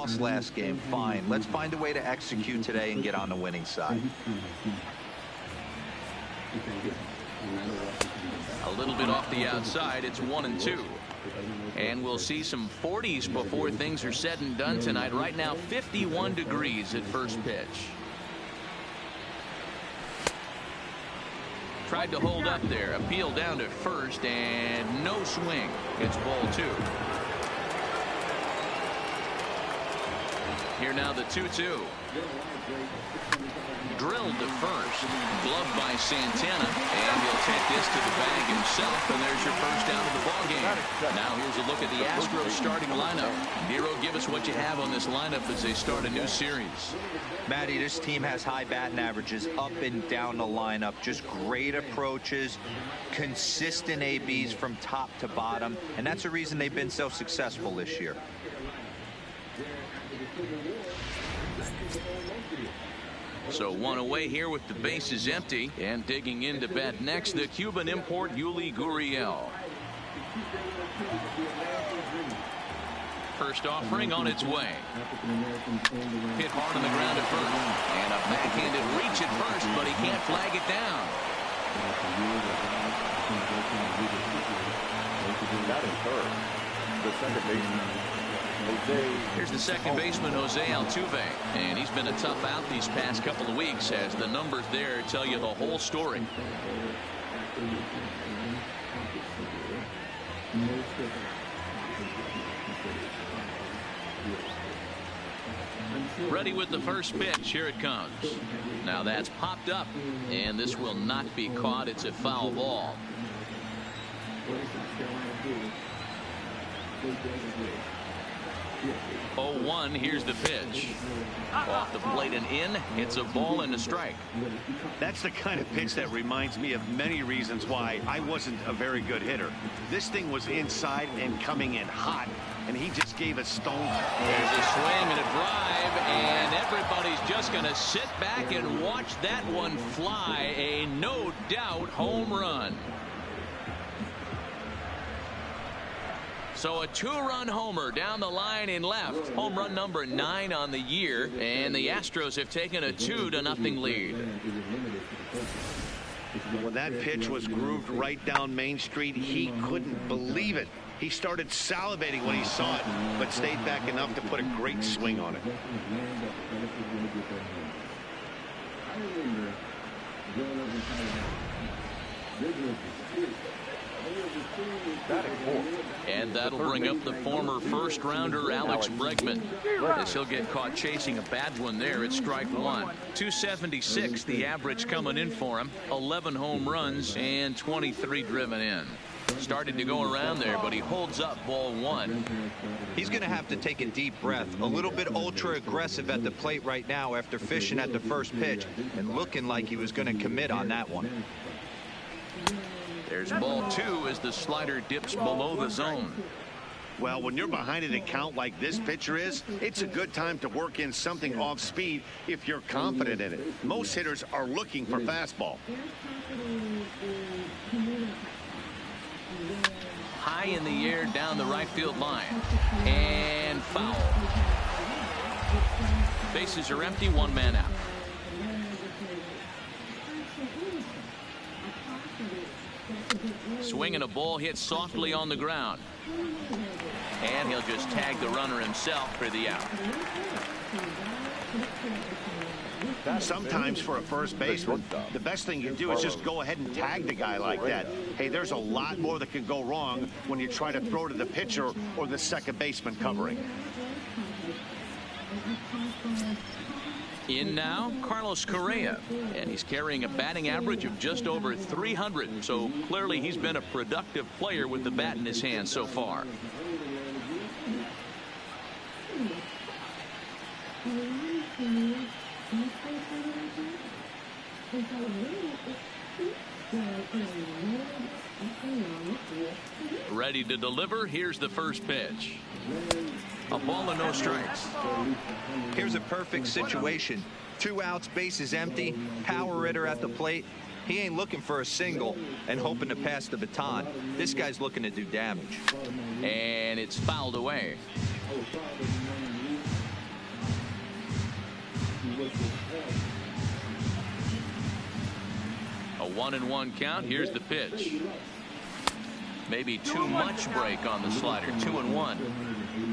lost last game. Fine. Let's find a way to execute today and get on the winning side. A little bit off the outside. It's 1-2. And we'll see some 40s before things are said and done tonight. Right now, 51 degrees at first pitch. Tried to hold up there. Appeal down to first, and no swing. It's ball 2. Here now the 2-2. Drilled to first. Gloved by Santana. And he'll take this to the bag himself. And there's your first out of the ballgame. Now here's a look at the Astros starting lineup. Nero, give us what you have on this lineup as they start a new series. Matty, this team has high batting averages up and down the lineup. Just great approaches, consistent ABs from top to bottom. And that's the reason they've been so successful this year. So one away here with the bases empty, and digging in to bat next, the Cuban import Yuli Gurriel. First offering on its way. Hit hard on the ground at first, and a backhanded reach at first, but he can't flag it down. That is third. The second baseman. Here's the second baseman, Jose Altuve, and he's been a tough out these past couple of weeks, as the numbers there tell you the whole story. Ready with the first pitch. Here it comes. Now that's popped up, and this will not be caught. It's a foul ball. 0-1. Here's the pitch. Off the plate and in. It's a ball and a strike. That's the kind of pitch that reminds me of many reasons why I wasn't a very good hitter. This thing was inside and coming in hot, and he just gave a stone. There's a swing and a drive, and everybody's just going to sit back and watch that one fly. A no doubt home run. So a 2-run homer down the line in left. Home run number 9 on the year, and the Astros have taken a 2-0 lead. When that pitch was grooved right down Main Street, he couldn't believe it. He started salivating when he saw it, but stayed back enough to put a great swing on it. And that'll bring up the former first-rounder Alex Bregman, as he'll get caught chasing a bad one there at strike 1. 276 the average coming in for him. 11 home runs and 23 driven in. Started to go around there, but he holds up ball 1. He's going to have to take a deep breath. A little bit ultra aggressive at the plate right now after fishing at the first pitch and looking like he was going to commit on that one. There's ball 2 as the slider dips below the zone. Well, when you're behind an account like this pitcher is, it's a good time to work in something off speed if you're confident in it. Most hitters are looking for fastball. High in the air down the right field line. And foul. Bases are empty, 1 man out. Swing and a ball hit softly on the ground. And he'll just tag the runner himself for the out. Sometimes for a first baseman, the best thing you do is just go ahead and tag the guy like that. Hey, there's a lot more that can go wrong when you try to throw to the pitcher or the second baseman covering. In now, Carlos Correa, and he's carrying a batting average of just over 300, so clearly he's been a productive player with the bat in his hand so far. Ready to deliver. Here's the first pitch. A ball and no strikes. Here's a perfect situation. 2 outs, bases empty, power hitter at the plate. He ain't looking for a single and hoping to pass the baton. This guy's looking to do damage. And it's fouled away. A 1-1 count. Here's the pitch. Maybe too much break on the slider. 2-1.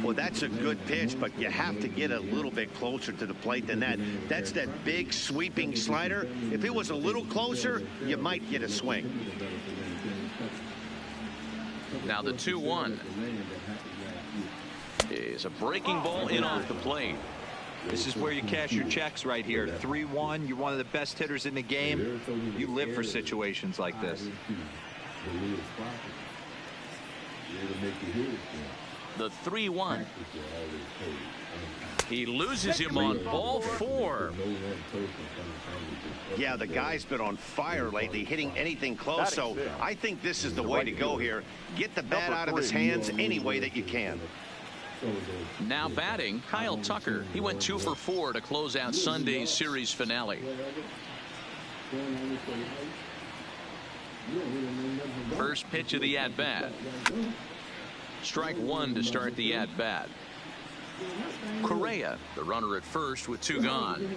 Well, that's a good pitch, but you have to get a little bit closer to the plate than that. That's that big sweeping slider. If it was a little closer, you might get a swing. Now the 2-1 is a breaking ball in off the plate. This is where you cash your checks right here. 3-1. You're one of the best hitters in the game. You live for situations like this. The 3-1. He loses him on ball 4. Yeah, the guy's been on fire lately, hitting anything close. So I think this is the way to go here. Get the bat out of his hands any way that you can. Now batting, Kyle Tucker. He went 2 for 4 to close out Sunday's series finale. First pitch of the at-bat. Strike 1 to start the at-bat. Correa, the runner at first with 2 gone.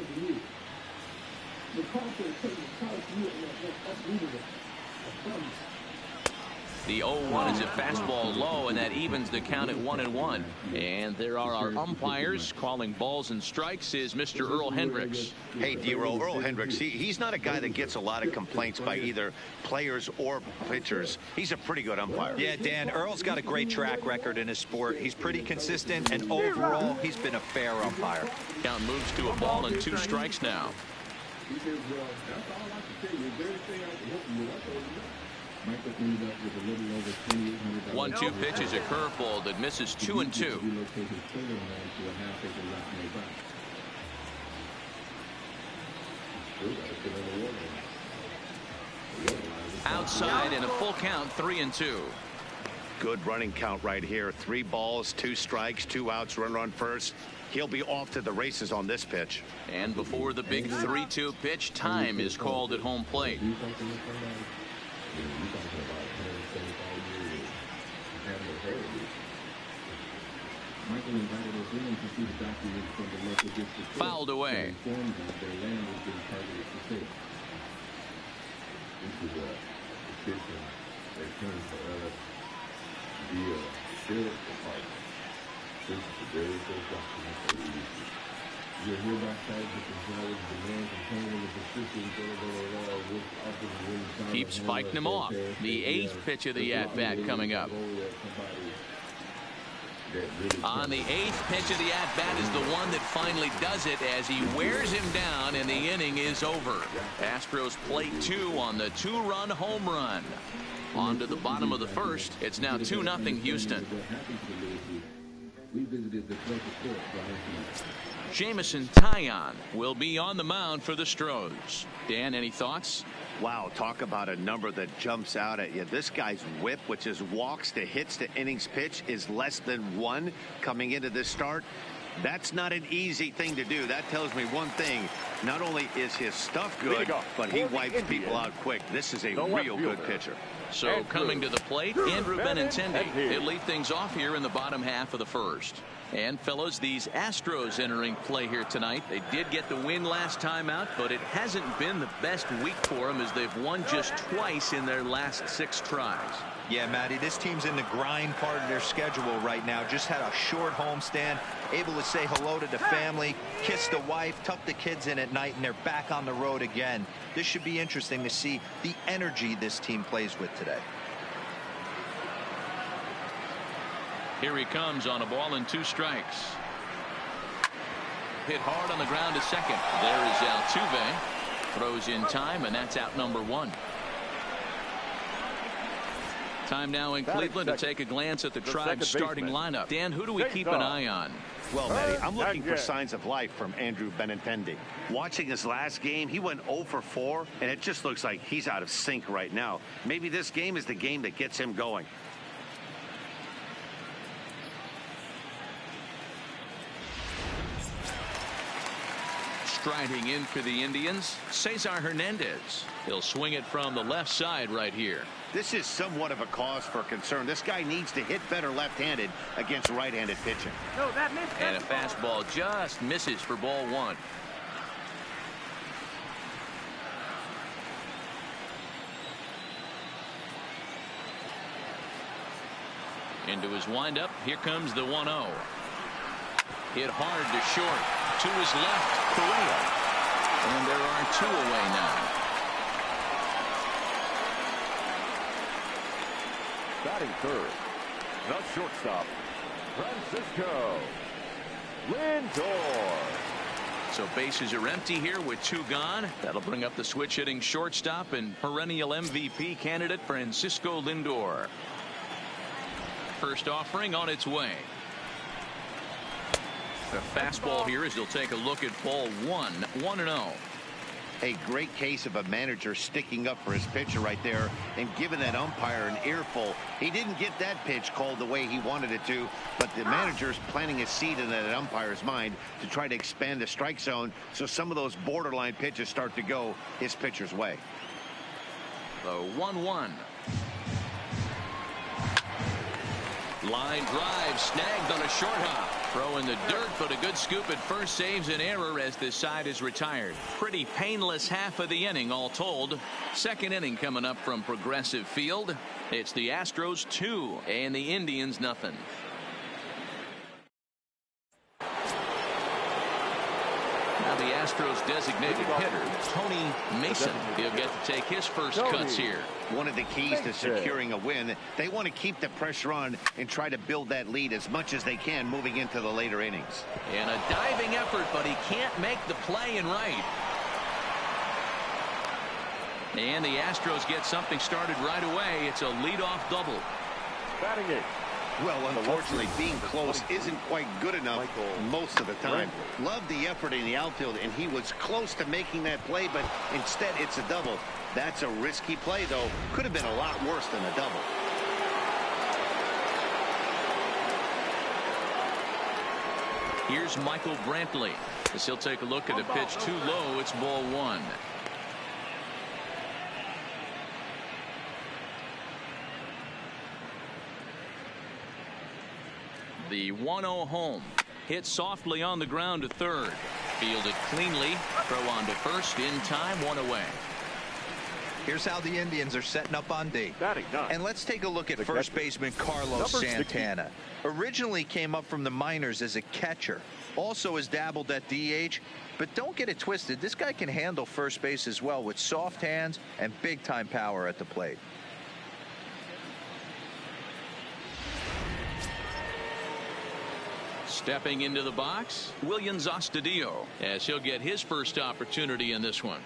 The 0-1 is a fastball low, and that evens the count at 1-1. And there are our umpires calling balls and strikes is Mr. Earl Hendricks. Hey, D-Roll, Earl Hendricks, he's not a guy that gets a lot of complaints by either players or pitchers. He's a pretty good umpire. Yeah, Dan, Earl's got a great track record in his sport. He's pretty consistent, and overall, he's been a fair umpire. Count moves to a ball and 2 strikes now. 1-2 pitch is a curveball that misses 2-2. Outside and a full count, 3-2. Good running count right here. 3 balls, 2 strikes, 2 outs, runner on first. He'll be off to the races on this pitch. And before the big 3-2 pitch, time is called at home plate. Fouled away. Keeps fighting him off. The 8th pitch of the at-bat coming up. On the 8th pitch of the at-bat is the one that finally does it as he wears him down, and the inning is over. Astros play 2 on the 2-run home run. On to the bottom of the first. It's now 2-0 Houston. Jamison Taillon will be on the mound for the Astros. Dan, any thoughts? Wow, talk about a number that jumps out at you. This guy's whip, which is walks to hits to innings pitch, is less than 1 coming into this start. That's not an easy thing to do. That tells me one thing. Not only is his stuff good, but he wipes people out quick. This is a real good pitcher. So coming to the plate, Andrew Benintendi. He'll lead things off here in the bottom half of the first. And fellows, these Astros entering play here tonight. They did get the win last time out, but it hasn't been the best week for them as they've won just twice in their last 6 tries. Yeah, Matty, this team's in the grind part of their schedule right now. Just had a short homestand, able to say hello to the family, kiss the wife, tuck the kids in at night, and they're back on the road again. This should be interesting to see the energy this team plays with today. Here he comes on a ball and 2 strikes. Hit hard on the ground to second. There is Altuve. Throws in time, and that's out number 1. Time now in Cleveland to take a glance at the Tribe's starting lineup. Dan, who do we keep an eye on? Well, Matty, I'm looking for signs of life from Andrew Benintendi. Watching his last game, he went 0 for 4, and it just looks like he's out of sync right now. Maybe this game is the game that gets him going. Striding in for the Indians, Cesar Hernandez. He'll swing it from the left side right here. This is somewhat of a cause for concern. This guy needs to hit better left-handed against right-handed pitching. And a fastball just misses for ball 1. Into his windup. Here comes the 1-0. Hit hard to short. To his left, Correa. And there are 2 away now. Batting third, the shortstop, Francisco Lindor. So bases are empty here with 2 gone. That'll bring up the switch hitting shortstop and perennial MVP candidate Francisco Lindor. First offering on its way. The fastball here as he'll take a look at ball 1. 1-0. A great case of a manager sticking up for his pitcher right there and giving that umpire an earful. He didn't get that pitch called the way he wanted it to, but the manager's planting a seed in that umpire's mind to try to expand the strike zone so some of those borderline pitches start to go his pitcher's way. The 1-1. Line drive snagged on a short hop. Throw in the dirt, but a good scoop at first saves an error as this side is retired. Pretty painless half of the inning all told. Second inning coming up from Progressive Field. It's the Astros 2 and the Indians nothing. Now the Astros designated hitter, Tony Mason. He'll get to take his first cuts here. One of the keys to securing a win, they want to keep the pressure on and try to build that lead as much as they can moving into the later innings. And a diving effort, but he can't make the play and right. And the Astros get something started right away. It's a leadoff double. Batting eighth. Well, unfortunately, being close isn't quite good enough most of the time. Loved the effort in the outfield, and he was close to making that play, but instead it's a double. That's a risky play, though. Could have been a lot worse than a double. Here's Michael Brantley. As he'll take a look at a pitch too low. It's ball 1. The 1-0 home. Hit softly on the ground to third. Fielded cleanly. Throw on to first in time. 1 away. Here's how the Indians are setting up on D. And let's take a look at first baseman Carlos Santana. Originally came up from the minors as a catcher. Also has dabbled at DH. But don't get it twisted. This guy can handle first base as well with soft hands and big time power at the plate. Stepping into the box, Williams Astudillo, as he'll get his first opportunity in this one.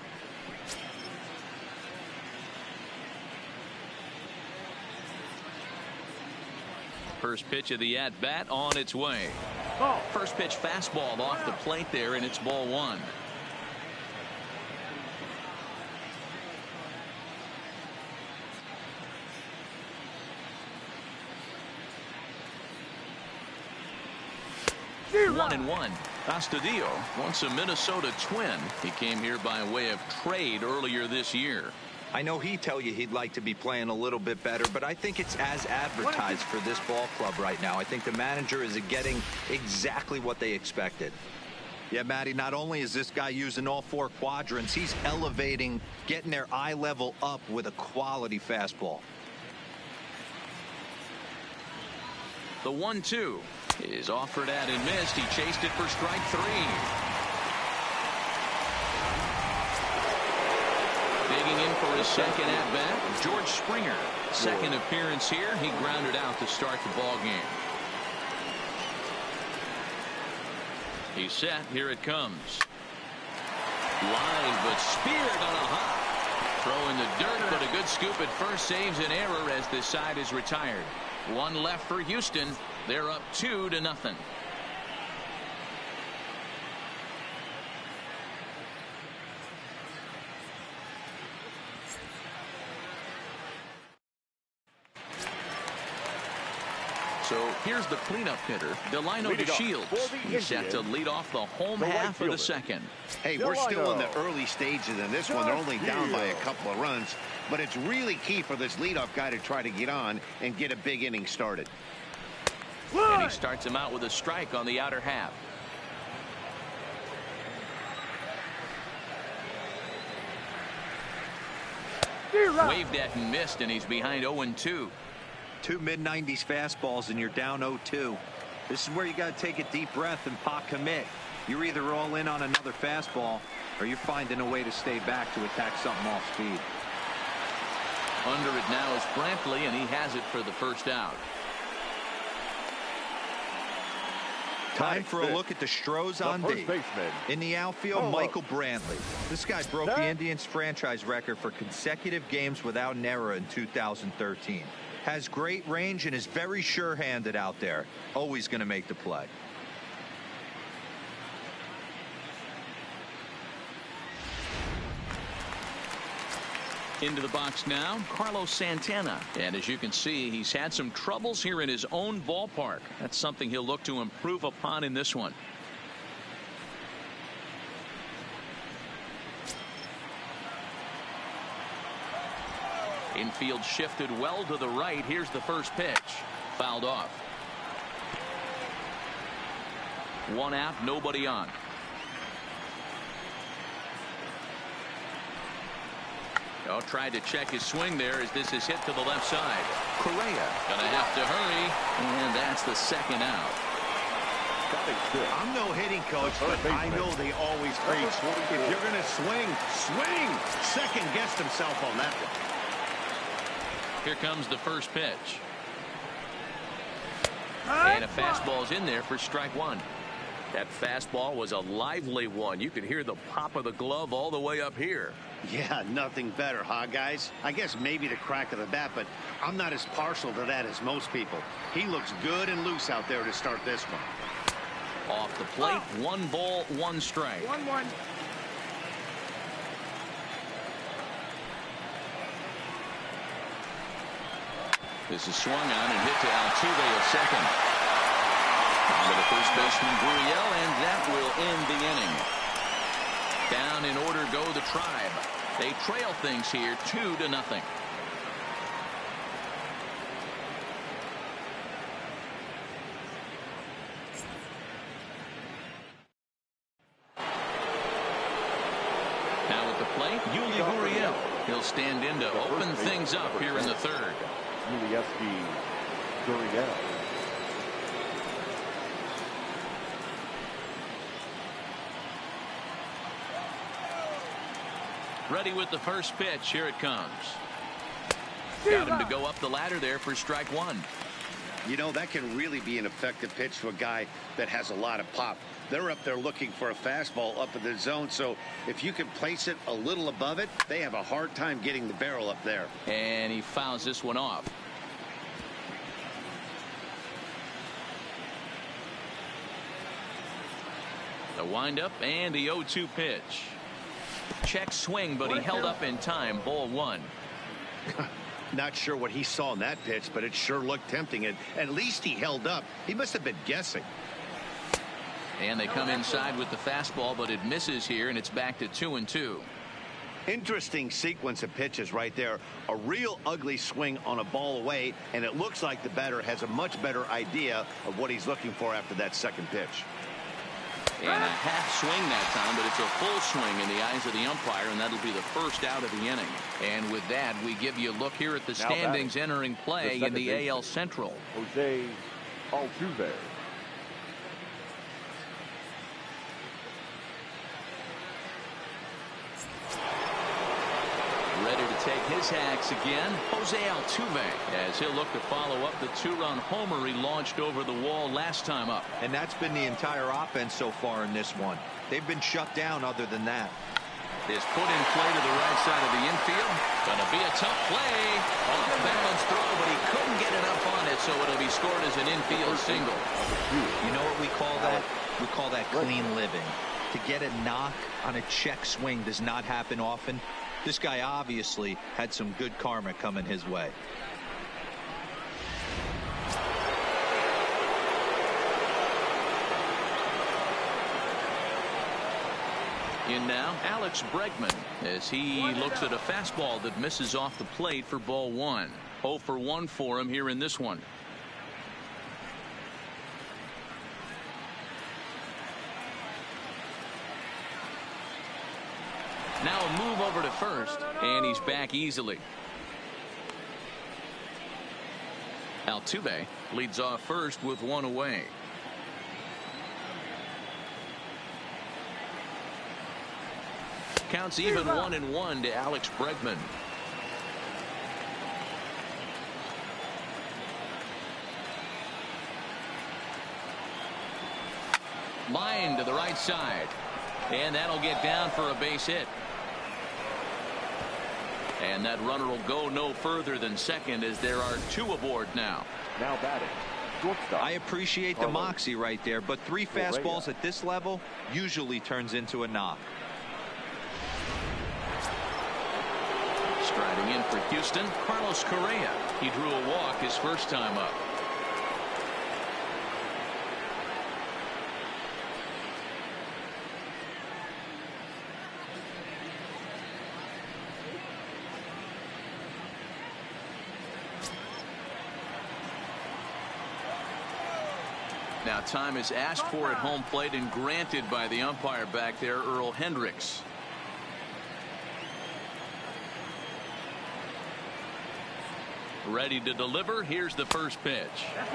First pitch of the at-bat on its way. First pitch fastball off the plate there, and it's ball 1. One and one. Astudillo, once a Minnesota Twin. He came here by way of trade earlier this year. I know he'd tell you he'd like to be playing a little bit better, but I think it's as advertised for this ball club right now. I think the manager is getting exactly what they expected. Yeah, Matty, not only is this guy using all 4 quadrants, he's elevating, getting their eye level up with a quality fastball. The 1-2 is offered at and missed. He chased it for strike 3. Digging in for his second at bat, George Springer. Second appearance here. He grounded out to start the ball game. He's set. Here it comes. Line, but speared on a hop. Throw in the dirt, but a good scoop at first saves an error as this side is retired. 1 left for Houston. They're up 2-0. So here's the cleanup hitter, Delino DeShields. He's set to lead off the home half of the second. Hey, we're still in the early stages in this one. They're only down by a couple of runs, but it's really key for this leadoff guy to try to get on and get a big inning started. And he starts him out with a strike on the outer half. Waved at and missed, and he's behind 0-2. Two mid-90s fastballs and you're down 0-2. This is where you got to take a deep breath and pot commit. You're either all in on another fastball or you're finding a way to stay back to attack something off speed. Under it now is Brantley, and he has it for the first out. Time for a look at the Astros on D. In the outfield, Michael Brantley. This guy broke the Indians franchise record for consecutive games without an error in 2013. Has great range and is very sure-handed out there. Always going to make the play. Into the box now, Carlos Santana. And as you can see, he's had some troubles here in his own ballpark. That's something he'll look to improve upon in this one. Infield shifted well to the right. Here's the first pitch. Fouled off. One out, nobody on. Oh, tried to check his swing there as this is hit to the left side. Correa gonna have to hurry, and that's the second out. I'm no hitting coach, but I know they always preach. If you're gonna swing, swing. Second guessed himself on that one. Here comes the first pitch. And a fastball's in there for strike one. That fastball was a lively one. You could hear the pop of the glove all the way up here. Yeah, nothing better, huh, guys? I guess maybe the crack of the bat, but I'm not as partial to that as most people. He looks good and loose out there to start this one. Off the plate, 1 ball, 1 strike. 1-1. This is swung on and hit to Altuve at second. On to the first baseman, Gurriel, and that will end the inning. Down in order go the Tribe. They trail things here 2-0. Now at the plate, Yuli Gurriel. He'll stand in to open things up here in the third. Gurriel. Ready with the first pitch. Here it comes. Got him to go up the ladder there for strike one. You know, that can really be an effective pitch to a guy that has a lot of pop. They're up there looking for a fastball up in the zone, so if you can place it a little above it, they have a hard time getting the barrel up there. And he fouls this one off. The windup and the 0-2 pitch. Check swing, but he held up in time. Ball one. Not sure what he saw in that pitch, but it sure looked tempting. And at least he held up. He must have been guessing. And they come inside with the fastball, but it misses here, and it's back to 2-2. Interesting sequence of pitches right there. A real ugly swing on a ball away, and it looks like the batter has a much better idea of what he's looking for after that second pitch. And a half swing that time, but it's a full swing in the eyes of the umpire, and that'll be the first out of the inning. And with that, we give you a look here at the standings entering play in the AL Central. Jose Altuve. Ready to take his hacks again, Jose Altuve, as he'll look to follow up the 2-run homer he launched over the wall last time up. And that's been the entire offense so far in this one. They've been shut down other than that. Is put in play to the right side of the infield. Gonna be a tough play. Off balance throw, but he couldn't get enough on it, so it'll be scored as an infield single. You know what we call that? We call that clean living. To get a knock on a check swing does not happen often. This guy obviously had some good karma coming his way. In now, Alex Bregman, as he looks at a fastball that misses off the plate for ball one. 0 for 1 for him here in this one. Now a move over to first, and he's back easily. Altuve leads off first with one away. Counts even 1-1 to Alex Bregman. Line to the right side, and that'll get down for a base hit. And that runner will go no further than second, as there are two aboard now. Now batting, shortstop. I appreciate the moxie right there, but 3 fastballs at this level usually turns into a knock. Striding in for Houston, Carlos Correa. He drew a walk his first time up. Now time is asked for at home plate and granted by the umpire back there, Earl Hendricks. Ready to deliver. Here's the first pitch.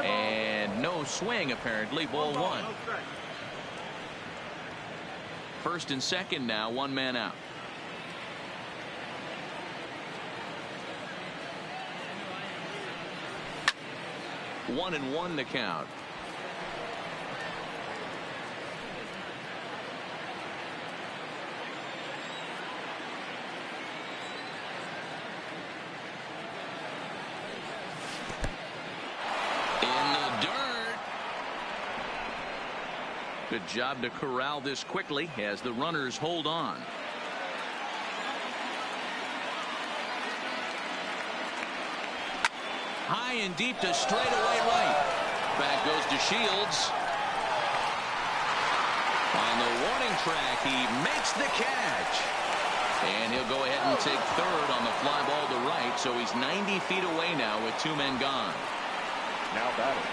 And no swing, apparently. Ball 1. First and second now, 1 man out. One and one to count. Good job to corral this quickly as the runners hold on. High and deep to straightaway right. Back goes to Shields. On the warning track, he makes the catch. And he'll go ahead and take third on the fly ball to right, so he's 90 feet away now with 2 men gone. Now batting,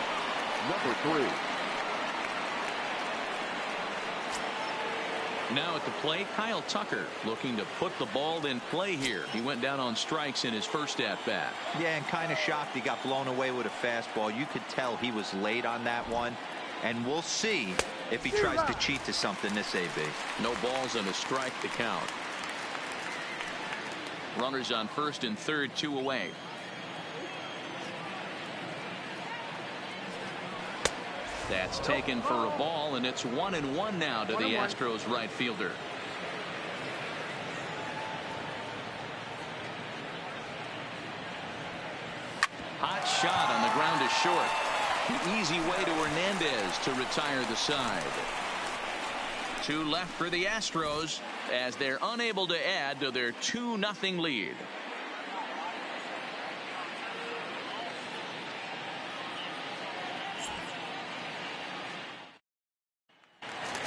number 3. Now at the plate, Kyle Tucker looking to put the ball in play here. He went down on strikes in his first at bat. Yeah, and kind of shocked he got blown away with a fastball. You could tell he was late on that one. And we'll see if he tries to cheat to something this AB. No balls and a strike to count. Runners on first and third, 2 away. That's taken for a ball, and it's 1-1 now to the Astros right fielder. Hot shot on the ground is short. An easy way to Hernandez to retire the side. 2 left for the Astros as they're unable to add to their 2-0 lead.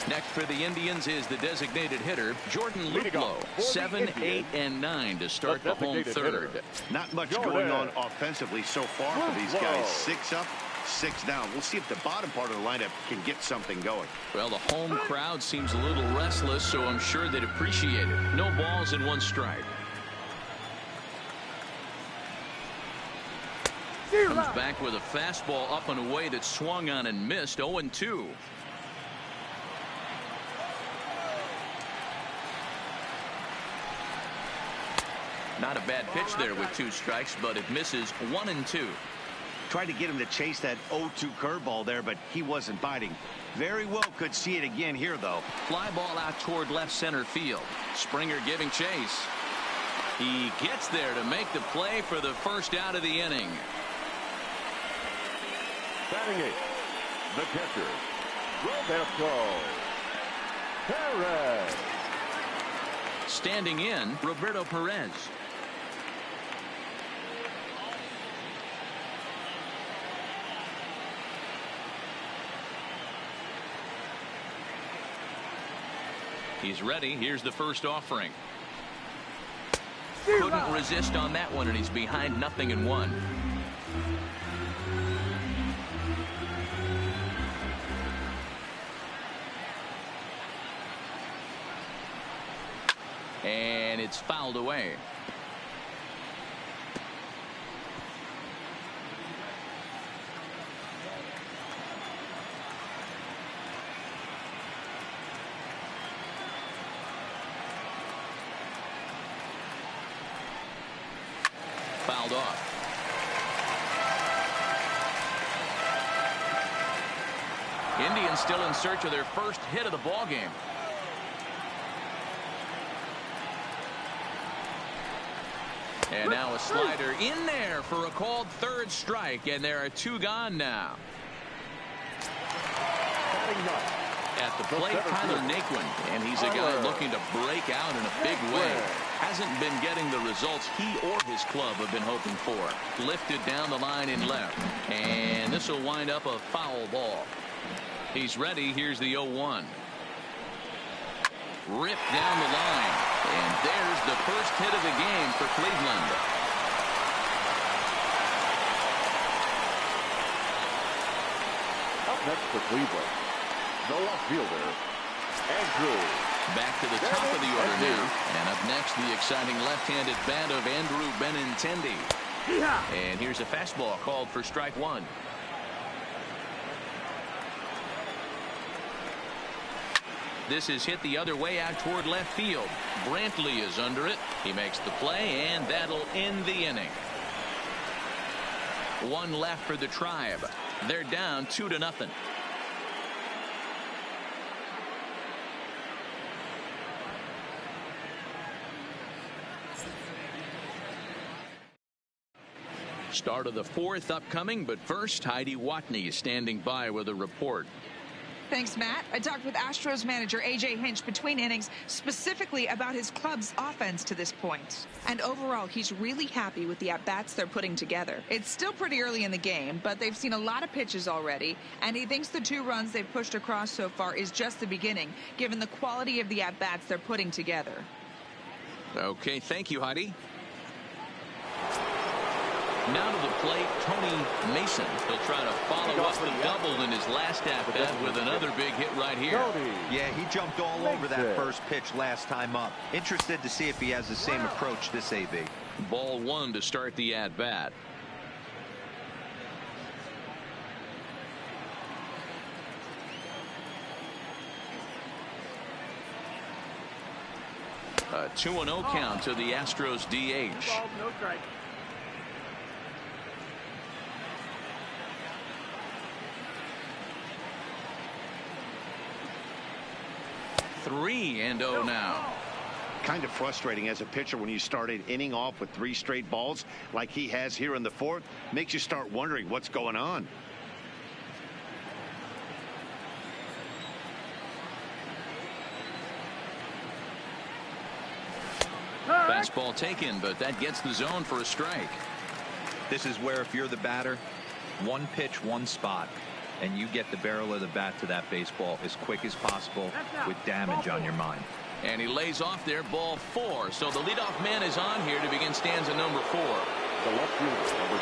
Next for the Indians is the designated hitter, Jordan Luplow. 7, 8, and 9 to start the home third. Not much going on offensively so far for these guys. 6 up, 6 down. We'll see if the bottom part of the lineup can get something going. Well, the home crowd seems a little restless, so I'm sure they'd appreciate it. No balls and 1 strike. Comes back with a fastball up and away that swung on and missed. 0-2. Not a bad pitch there with 2 strikes, but it misses. 1-2. Tried to get him to chase that 0-2 curveball there, but he wasn't biting. Very well could see it again here, though. Fly ball out toward left center field. Springer giving chase. He gets there to make the play for the first out of the inning. Batting 8, the catcher, Roberto Perez. Standing in, Roberto Perez. He's ready. Here's the first offering. Couldn't resist on that one, and he's behind 0-1. And it's fouled away. fouled off. Indians still in search of their first hit of the ball game. And now a slider in there for a called third strike, and there are 2 gone now. At the plate, Tyler Naquin, and he's a guy looking to break out in a big way. Hasn't been getting the results he or his club have been hoping for. Lifted down the line in left, and this will wind up a foul ball. He's ready. Here's the 0-1. Ripped down the line, and there's the first hit of the game for Cleveland. Up next for Cleveland, the left fielder, Andrew. Back to the top of the order now. And up next, the exciting left-handed bat of Andrew Benintendi. And here's a fastball called for strike 1. This is hit the other way out toward left field. Brantley is under it. He makes the play, and that'll end the inning. 1 left for the Tribe. They're down 2-0. Start of the 4th upcoming, but first, Heidi Watney standing by with a report. Thanks, Matt. I talked with Astros manager A.J. Hinch between innings, specifically about his club's offense to this point. And overall, he's really happy with the at-bats they're putting together. It's still pretty early in the game, but they've seen a lot of pitches already, and he thinks the 2 runs they've pushed across so far is just the beginning, given the quality of the at-bats they're putting together. Okay, thank you, Heidi. Now to the plate, Tony Mason. He'll try to follow up the double in his last at-bat with another big hit right here. Yeah, he jumped all over that first pitch last time up. Interested to see if he has the same approach this AB. Ball 1 to start the at-bat. A 2-0 count to the Astros DH. No strike. 3-0 now. Kind of frustrating as a pitcher when you start an inning off with 3 straight balls like he has here in the 4th. Makes you start wondering what's going on. Fastball taken, but that gets the zone for a strike. This is where if you're the batter, 1 pitch, 1 spot, and you get the barrel of the bat to that baseball as quick as possible with damage on your mind. And he lays off there, ball 4. So the leadoff man is on here to begin stanza number 4.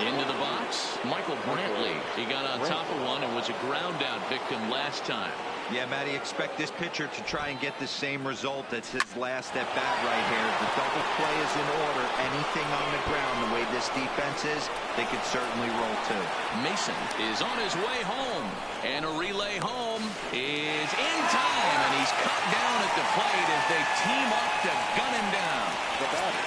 Into the box, Michael Brantley. He got on top of one and was a ground out victim last time. Yeah, Matty, expect this pitcher to try and get the same result as his last at bat right here. The double play is in order. Anything on the ground, the way this defense is, they could certainly roll too. Mason is on his way home, and a relay home is in time, and he's cut down at the plate as they team up to gun him down. The batter,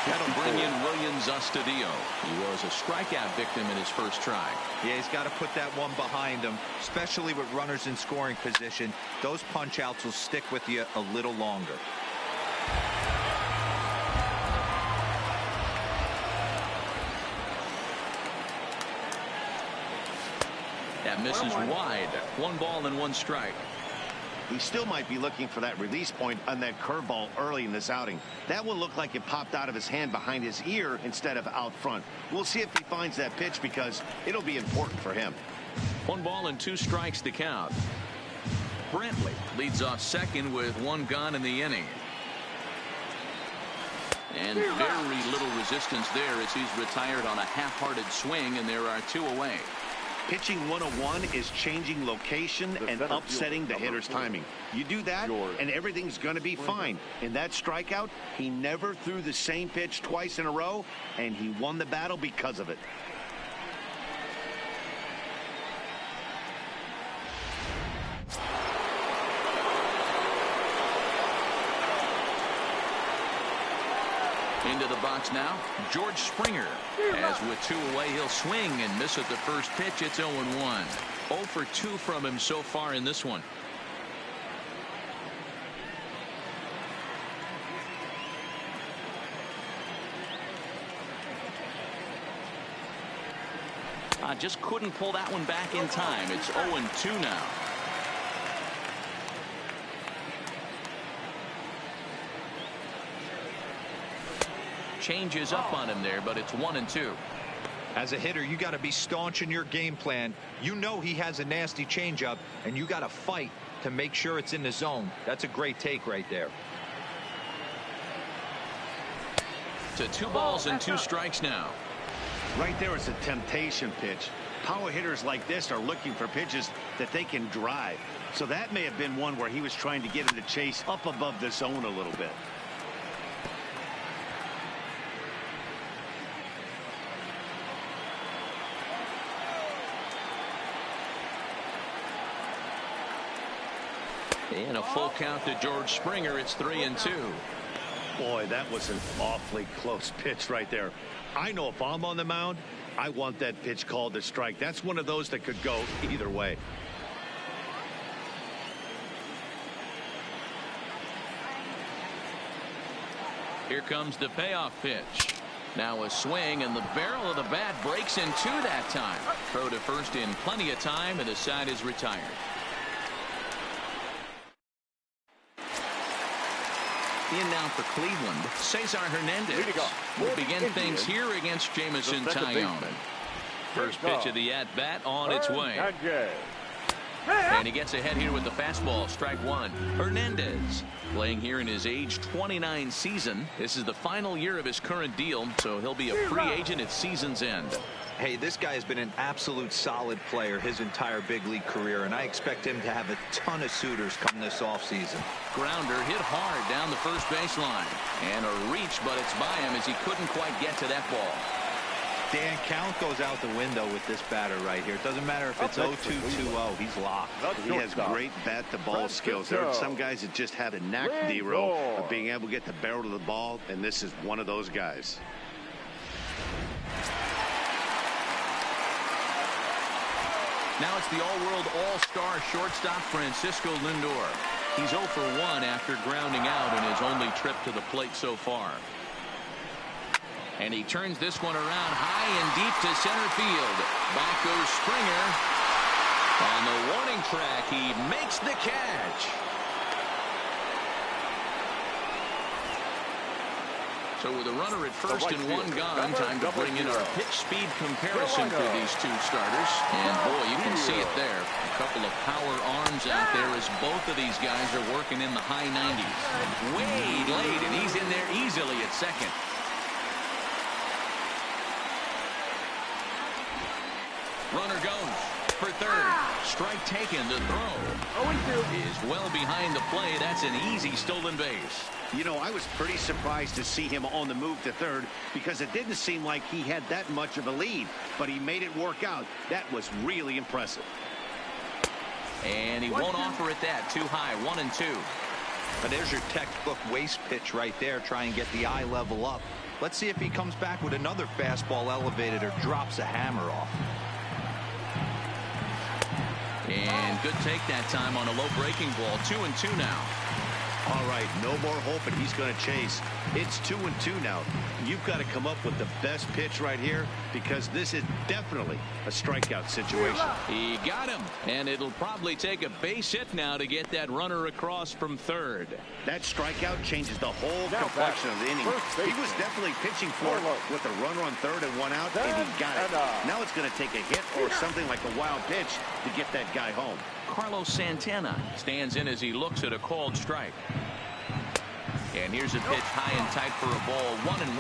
That'll bring in Williams Astudillo. He was a strikeout victim in his first try. Yeah, he's got to put that one behind him, especially with runners in scoring position. Those punch outs will stick with you a little longer. That misses wide. 1 ball and 1 strike. He still might be looking for that release point on that curveball early in this outing. That one looked like it popped out of his hand behind his ear instead of out front. We'll see if he finds that pitch because it'll be important for him. 1 ball and 2 strikes to count. Brantley leads off second with 1 gone in the inning. And very little resistance there as he's retired on a half-hearted swing, and there are 2 away. Pitching 101 is changing location and upsetting the hitter's timing. You do that, and everything's going to be fine. In that strikeout, he never threw the same pitch twice in a row, and he won the battle because of it. Into the box now, George Springer. As with 2 away, he'll swing and miss at the first pitch. It's 0-1. 0 for 2 from him so far in this one. Just couldn't pull that one back in time. It's 0-2 now. Changes up on him there, but it's 1-2. As a hitter, you got to be staunch in your game plan. You know he has a nasty changeup, and you got to fight to make sure it's in the zone. That's a great take right there. To 2 balls and 2 strikes now. Right there is a temptation pitch. Power hitters like this are looking for pitches that they can drive. So that may have been one where he was trying to get in the chase up above the zone a little bit. And a full count to George Springer. It's 3-2. Boy, that was an awfully close pitch right there. I know if I'm on the mound, I want that pitch called a strike. That's one of those that could go either way. Here comes the payoff pitch. Now a swing, and the barrel of the bat breaks in 2 that time. Throw to first in plenty of time, and the side is retired. In now for Cleveland, Cesar Hernandez will begin things here against Jameson Taillon. First pitch of the at-bat on its way. And he gets ahead here with the fastball, strike 1. Hernandez playing here in his age 29 season. This is the final year of his current deal, so he'll be a free agent at season's end. Hey, this guy has been an absolute solid player his entire big league career, and I expect him to have a ton of suitors come this offseason. Grounder hit hard down the first baseline. And a reach, but it's by him as he couldn't quite get to that ball. Dan, count goes out the window with this batter right here. It doesn't matter if it's 0-2, 2-0. He's locked. He has great bat-to-ball skills. There are some guys that just have a knack, D-Roll, of being able to get the barrel of the ball, and this is one of those guys. Now it's the all-world all-star shortstop Francisco Lindor. He's 0 for 1 after grounding out in his only trip to the plate so far. And he turns this one around high and deep to center field. Back goes Springer. On the warning track, he makes the catch. So with a runner at first and 1 gone, time to bring in our pitch speed comparison for these 2 starters. And boy, you can see it there. A couple of power arms out there as both of these guys are working in the high 90s. Way late, and he's in there easily at second. Runner goes for third. Strike taken. The throw is well behind the play. That's an easy stolen base. You know, I was pretty surprised to see him on the move to third because it didn't seem like he had that much of a lead, but he made it work out. That was really impressive. And he won't offer it that. Too high. 1-2. But there's your textbook waste pitch right there. Try and get the eye level up. Let's see if he comes back with another fastball elevated or drops a hammer off. And good take that time on a low breaking ball. 2-2 now. All right, no more hoping he's going to chase. It's 2-2 now. You've got to come up with the best pitch right here because this is definitely a strikeout situation. He got him, and it'll probably take a base hit now to get that runner across from third. That strikeout changes the whole complexion of the inning. He was definitely pitching for it with a runner on third and 1 out, and he got it. Now it's going to take a hit or something like a wild pitch to get that guy home. Carlos Santana stands in as he looks at a called strike. And here's a pitch high and tight for a ball. 1-1.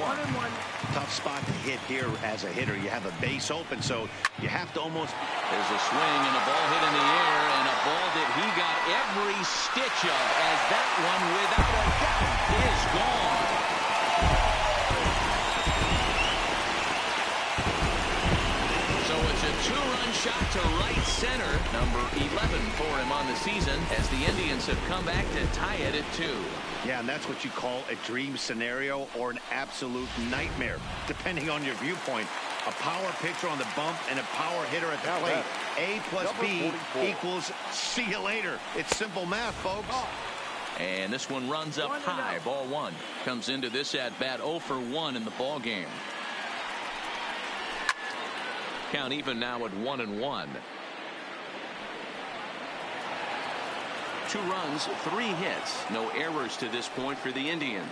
Tough spot to hit here as a hitter. You have a base open, so you have to almost. There's a swing and a ball hit in the air, and a ball that he got every stitch of, as that one, without a doubt, is gone. So it's a 2-run two-run shot to right center. Number 11 for him on the season as the Indians have come back to tie it at 2. Yeah, and that's what you call a dream scenario or an absolute nightmare, depending on your viewpoint. A power pitcher on the bump and a power hitter at the plate. A plus B equals see you later. It's simple math, folks. And this one runs up high. Ball 1. Comes into this at bat 0 for 1 in the ball game. Count even now at 1-1. 2 runs, 3 hits. No errors to this point for the Indians.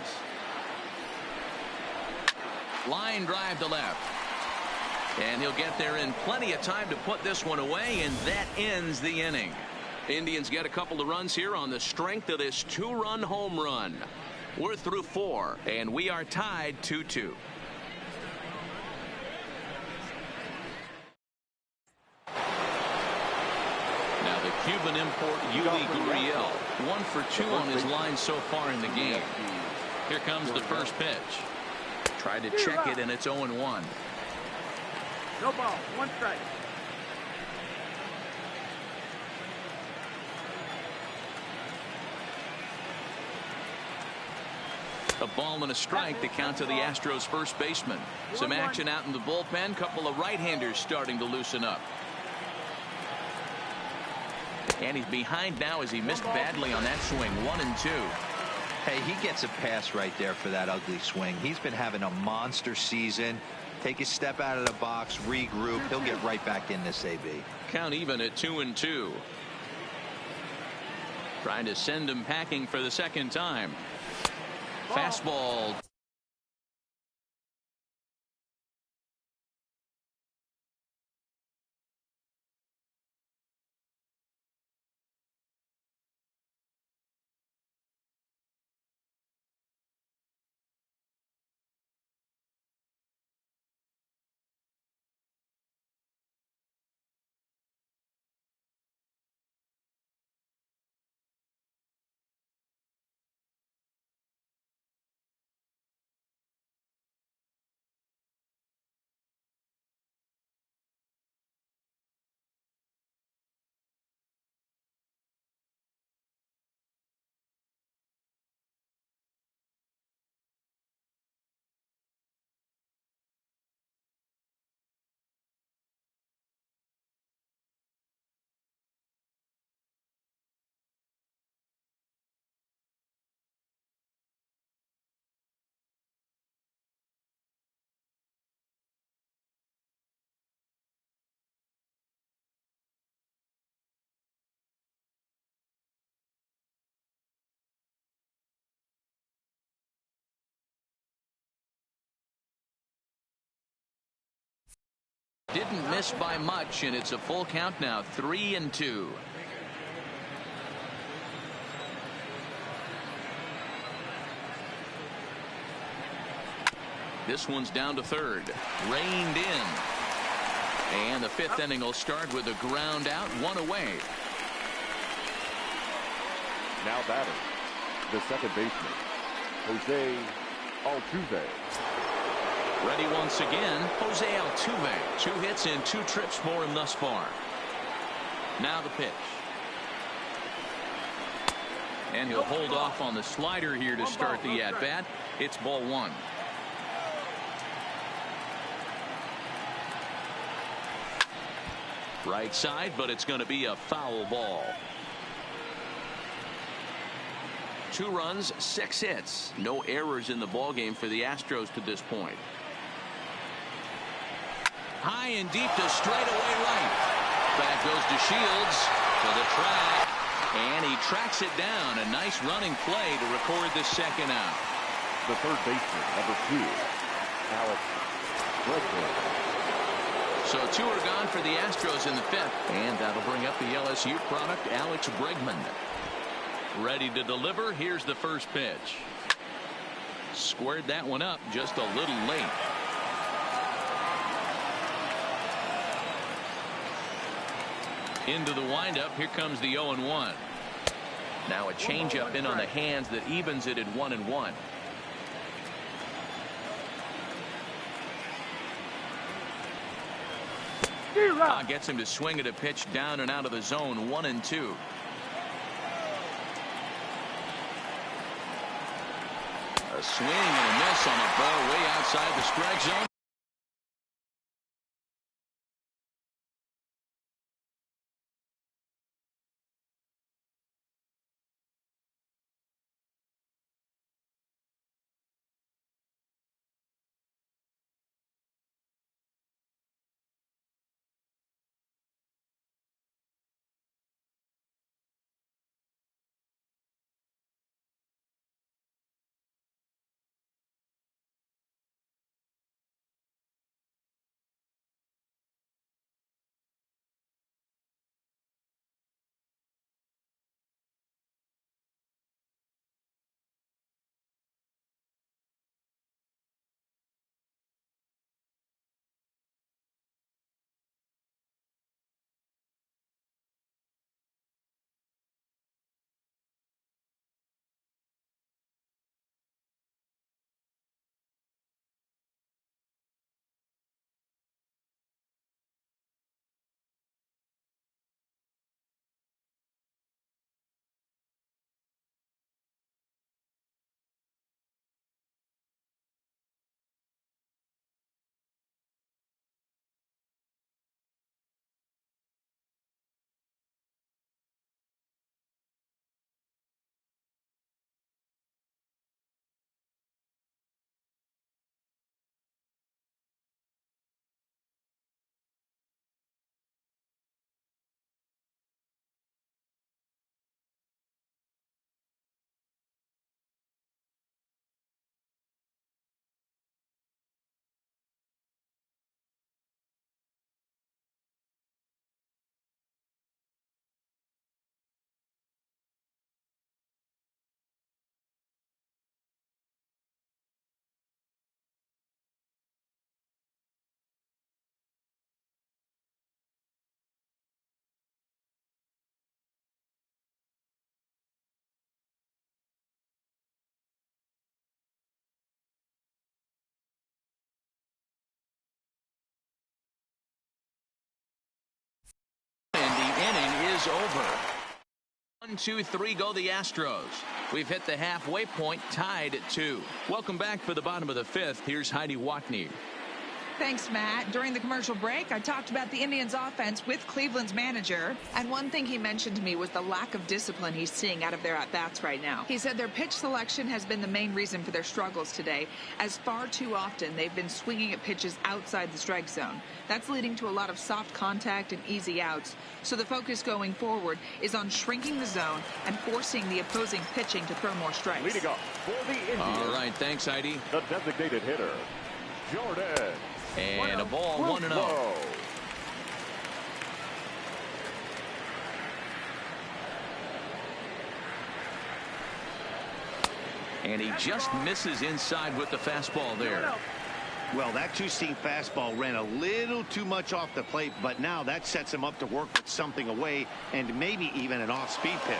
Line drive to left. And he'll get there in plenty of time to put this one away, and that ends the inning. Indians get a couple of runs here on the strength of this 2-run home run. We're through 4, and we are tied 2-2. Now the Cuban import Yuli Gurriel, 1 for 2 on his line so far in the game. Here comes the first pitch. Tried to check it, and it's 0-1. No ball, 1 strike. A ball and a strike to count to the Astros first baseman. Some action out in the bullpen. Couple of right-handers starting to loosen up. And he's behind now as he missed badly on that swing. 1-2. Hey, he gets a pass right there for that ugly swing. He's been having a monster season. Take a step out of the box, regroup. He'll get right back in this AB. Count even at 2-2. Trying to send him packing for the second time. Fastball. Didn't miss by much, and it's a full count now. 3-2. This one's down to third. Reined in. And the 5th inning will start with a ground out, 1 away. Now batting, the second baseman, Jose Altuve. Ready once again, Jose Altuve. 2 hits and 2 trips for him thus far. Now the pitch. And he'll hold off on the slider here to start the at-bat. It's ball 1. Right side, but it's going to be a foul ball. 2 runs, 6 hits. No errors in the ballgame for the Astros to this point. High and deep to straightaway right. Back goes to Shields to the track. And he tracks it down. A nice running play to record the second out. The third baseman, number 2, Alex Bregman. So 2 are gone for the Astros in the 5th. And that'll bring up the LSU product, Alex Bregman. Ready to deliver. Here's the first pitch. Squared that one up just a little late. Into the windup. Here comes the 0-1. Now a changeup in on the hands that evens it at 1-1. Gets him to swing at a pitch down and out of the zone. 1-2. A swing and a miss on a ball way outside the strike zone. Over. 1, 2, 3 go the Astros. We've hit the halfway point, tied at 2. Welcome back for the bottom of the 5th. Here's Heidi Watney. Thanks, Matt. During the commercial break, I talked about the Indians' offense with Cleveland's manager, and one thing he mentioned to me was the lack of discipline he's seeing out of their at-bats right now. He said their pitch selection has been the main reason for their struggles today, as far too often they've been swinging at pitches outside the strike zone. That's leading to a lot of soft contact and easy outs, so the focus going forward is on shrinking the zone and forcing the opposing pitching to throw more strikes. Leading off for the Indians. All right, thanks, Heidi. The designated hitter, Jordan. And a ball, 1-0. And he just misses inside with the fastball there. Well, that two-seam fastball ran a little too much off the plate, but now that sets him up to work with something away and maybe even an off-speed pitch.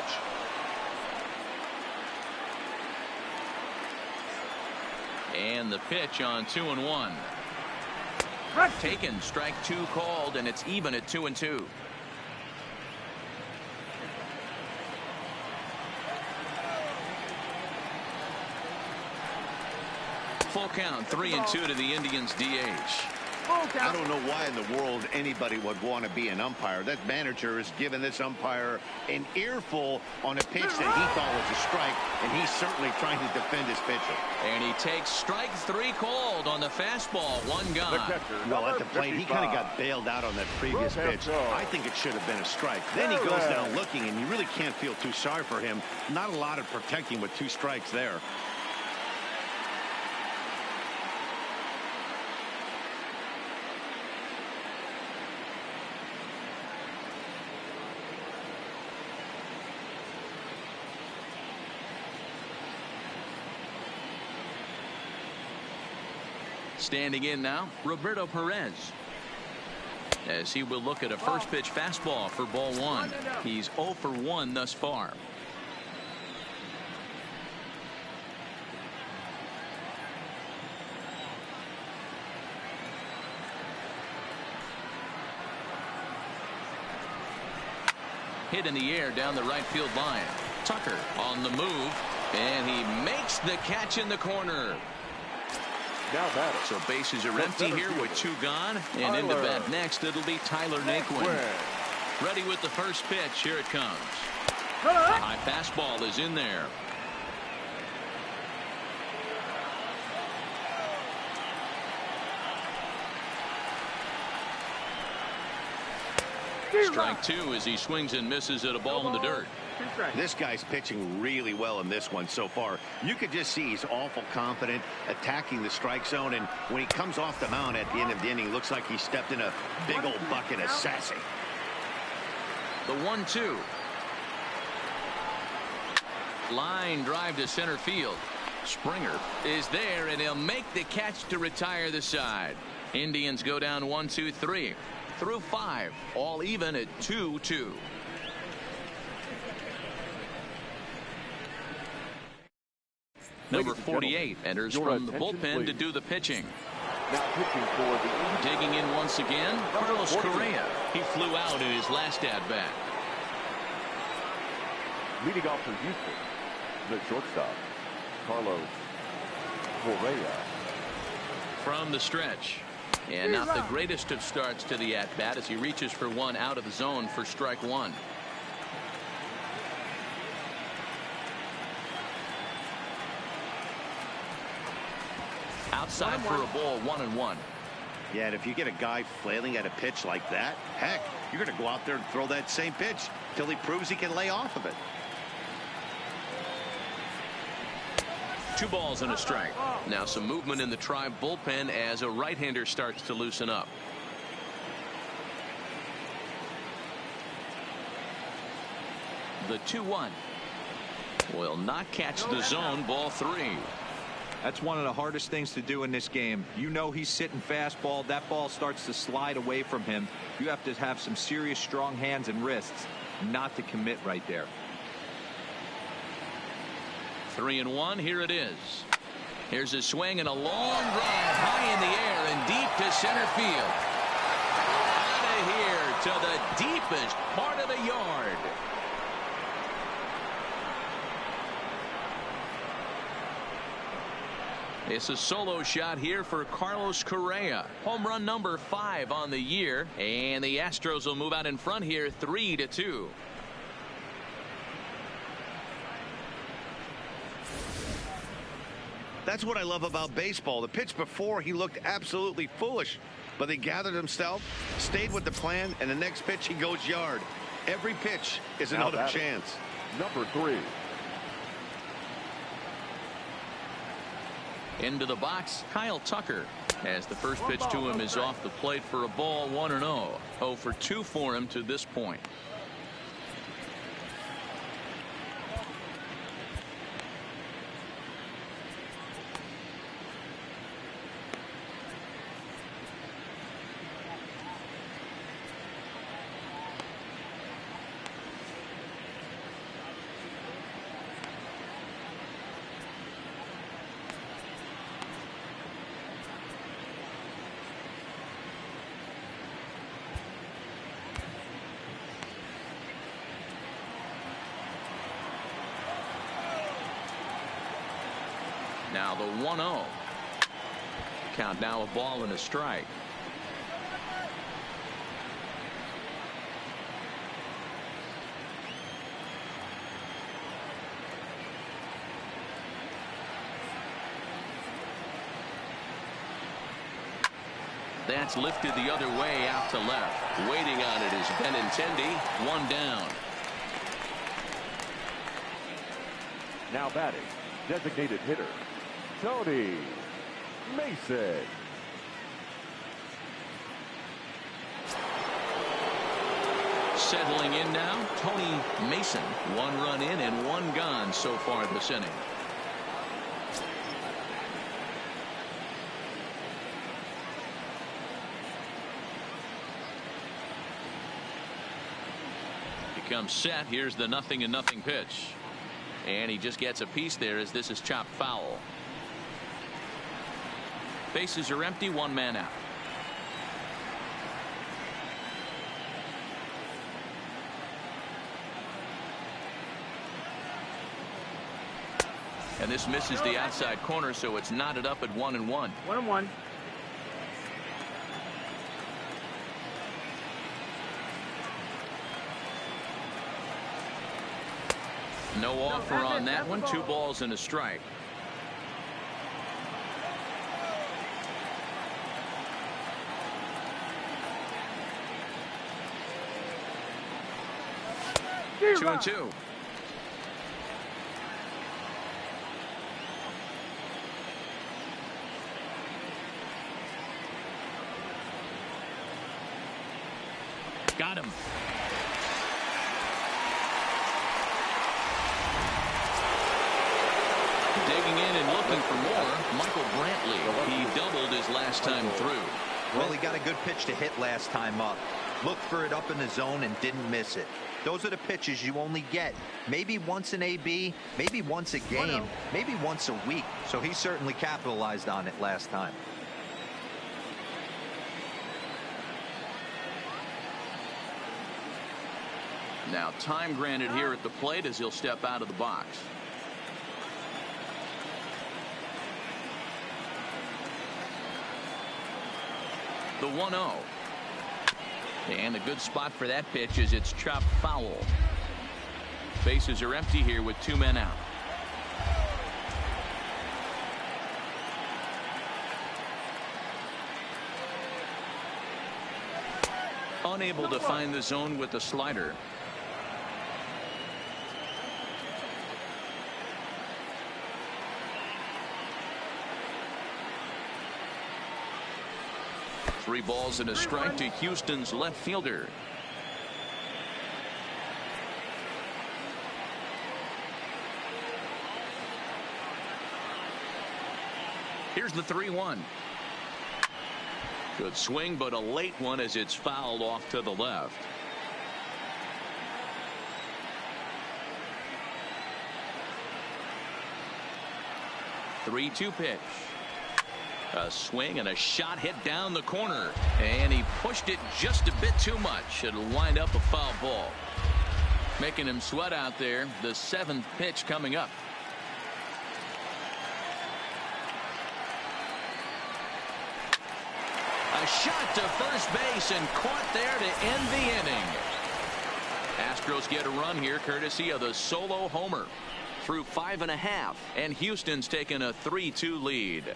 And the pitch on 2-1. Taken, strike 2 called, and it's even at 2-2. Full count, 3-2 to the Indians DH. I don't know why in the world anybody would want to be an umpire. That manager has given this umpire an earful on a pitch that he thought was a strike, and he's certainly trying to defend his pitcher. And he takes strike 3 called on the fastball. 1 gone. Well, at the plate, he kind of got bailed out on that previous pitch. I think it should have been a strike. Then he goes down looking, and you really can't feel too sorry for him. Not a lot of protecting with 2 strikes there. Standing in now, Roberto Perez, as he will look at a first pitch fastball for ball 1. He's 0 for 1 thus far. hit in the air down the right field line. Tucker on the move, and he makes the catch in the corner. Now batter. So bases are empty here with 2 gone, and into bat next it'll be Tyler Naquin. Ready with the first pitch. Here it comes. A high fastball is in there. Strike 2 as he swings and misses at a ball in the dirt. This guy's pitching really well in this one so far. You could just see he's awful confident attacking the strike zone, and when he comes off the mound at the end of the inning, looks like he stepped in a big old bucket of sassy. The 1-2. Line drive to center field. Springer is there, and he'll make the catch to retire the side. Indians go down 1-2-3 through 5, all even at 2-2. Number 48 enters from the bullpen to do the pitching. Now pitching for the Digging in once again, Carlos Correa. He flew out in his last at-bat. leading off for Houston, the shortstop, Carlos Correa. From the stretch. And not the greatest of starts to the at-bat as he reaches for one out of the zone for strike 1. Outside for a ball, 1-1. Yeah, and if you get a guy flailing at a pitch like that, heck, you're going to go out there and throw that same pitch till he proves he can lay off of it. 2 balls and a strike. Now some movement in the Tribe bullpen as a right-hander starts to loosen up. The 2-1 will not catch the zone. Ball 3. That's one of the hardest things to do in this game. You know he's sitting fastball. That ball starts to slide away from him. You have to have some serious strong hands and wrists not to commit right there. 3-1. Here it is. Here's a swing and a long drive high in the air and deep to center field. Out of here to the deepest part of the yard. It's a solo shot here for Carlos Correa. Home run number 5 on the year, and the Astros will move out in front here 3-2. That's what I love about baseball. The pitch before, he looked absolutely foolish, but he gathered himself, stayed with the plan, and the next pitch he goes yard. Every pitch is another chance. Number 3. Into the box, Kyle Tucker, as the first pitch to him is off the plate for a ball. 1-0. 0 for 2 for him to this point. Now the 1-0. Count now a ball and a strike. That's lifted the other way out to left. Waiting on it is Benintendi. 1 down. Now batting, designated hitter, Tony Mason. Settling in now, Tony Mason. 1 run in and 1 gone so far this inning. Becomes set. Here's the 0-0 pitch. And he just gets a piece there as this is chopped foul. Bases are empty. 1 man out. And this misses the outside corner, so it's knotted up at 1-1. 1-1. No offer on that one. 2 balls and a strike. Two and two. Got him. Digging in and looking for more, Michael Brantley. He doubled his last time through. Well, he got a good pitch to hit last time up. Looked for it up in the zone and didn't miss it. Those are the pitches you only get maybe once in AB, maybe once a game, maybe once a week. So he certainly capitalized on it last time. Now time granted here at the plate as he'll step out of the box. The 1-0. And a good spot for that pitch as it's chopped foul. Bases are empty here with 2 men out. Unable to find the zone with the slider. Three balls and a strike to Houston's left fielder. Here's the 3-1. Good swing, but a late one as it's fouled off to the left. The 3-2 pitch. A swing and a shot hit down the corner, and he pushed it just a bit too much. It'll wind up a foul ball, making him sweat out there. The 7th pitch coming up. A shot to first base and caught there to end the inning. Astros get a run here courtesy of the solo homer through 5.5, and Houston's taken a 3-2 lead.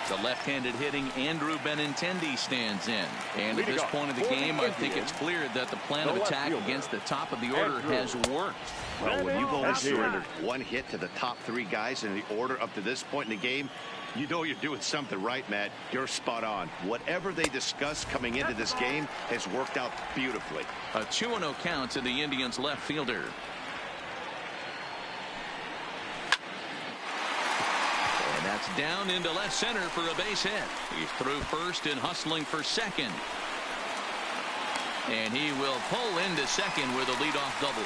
The left-handed hitting Andrew Benintendi stands in. And at this point of the game, I think it's clear that the plan of attack against the top of the order has worked. Well, when you've only surrendered 1 hit to the top 3 guys in the order up to this point in the game, you know you're doing something right, Matt. You're spot on. Whatever they discussed coming into this game has worked out beautifully. A 2-0 count to the Indians left fielder. That's down into left center for a base hit. He's through first and hustling for second. And he will pull into second with a leadoff double.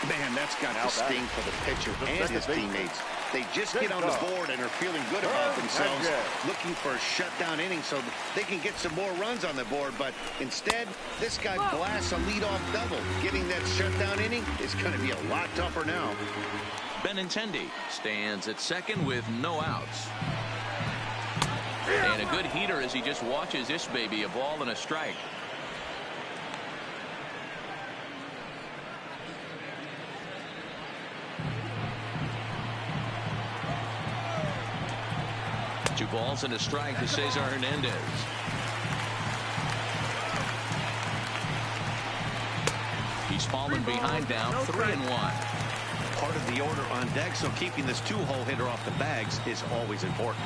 Man, that's got to sting for the pitcher and his teammates. They just get on the board and are feeling good about themselves, looking for a shutdown inning so they can get some more runs on the board. But instead, this guy blasts a leadoff double. Getting that shutdown inning is going to be a lot tougher now. Benintendi stands at second with no outs. And a good heater as he just watches this baby, a ball and a strike. Two balls and a strike to Cesar Hernandez. He's fallen behind down 3-1. Part of the order on deck, so keeping this 2-hole hitter off the bags is always important.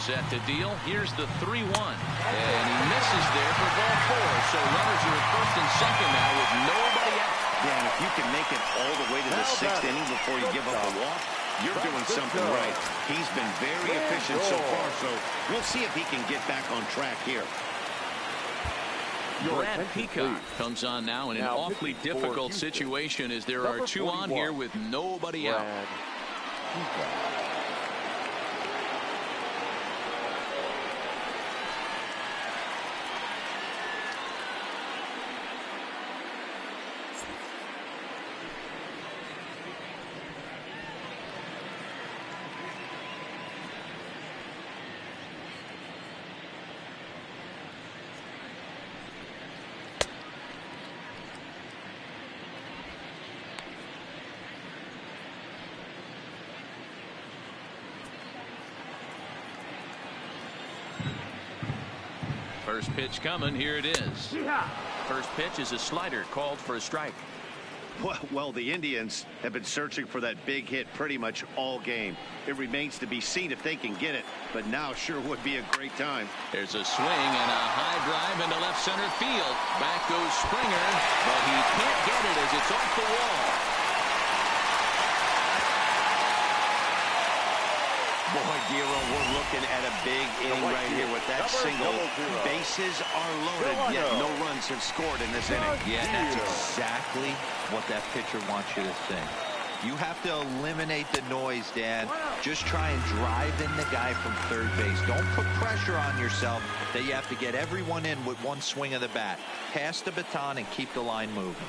Set to deal. Here's the 3-1. And he misses there for ball 4. So runners are at first and second now with nobody out. Yeah, and if you can make it all the way to the 6th inning before you give up a walk, you're doing something right. He's been very efficient so far, so we'll see if he can get back on track here. Brad Peacock comes on now in an awfully difficult situation as there are 2 on here with nobody out. First pitch coming. Here it is. First pitch is a slider called for a strike. Well, the Indians have been searching for that big hit pretty much all game. It remains to be seen if they can get it, but now sure would be a great time. There's a swing and a high drive into left center field. Back goes Springer, but he can't get it as it's off the wall. Boy, Dero, we're looking at a big inning right here with that single. Bases are loaded, yet no runs have scored in this inning. Yeah, that's exactly what that pitcher wants you to think. You have to eliminate the noise, Dan. Just try and drive in the guy from third base. Don't put pressure on yourself that you have to get everyone in with one swing of the bat. Pass the baton and keep the line moving.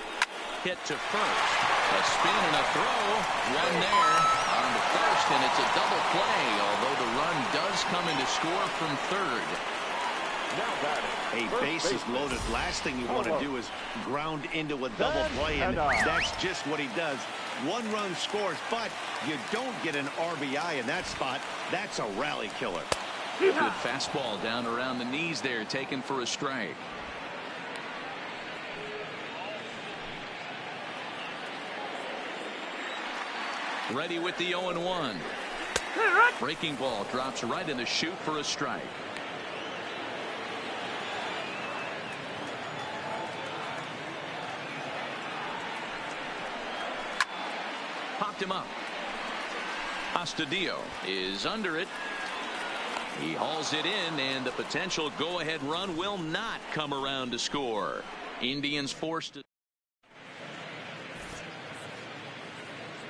Hit to first. A spin and a throw. One there on to first, and it's a double play, although the run does come in to score from third. A bases loaded. Last thing you want to do is ground into a double play, and that's just what he does. One run scores, but you don't get an RBI in that spot. That's a rally killer. Good fastball down around the knees there, taken for a strike. Ready with the 0-1. Breaking ball drops right in the chute for a strike. Popped him up. Astros is under it. He hauls it in, and the potential go-ahead run will not come around to score. Indians forced to.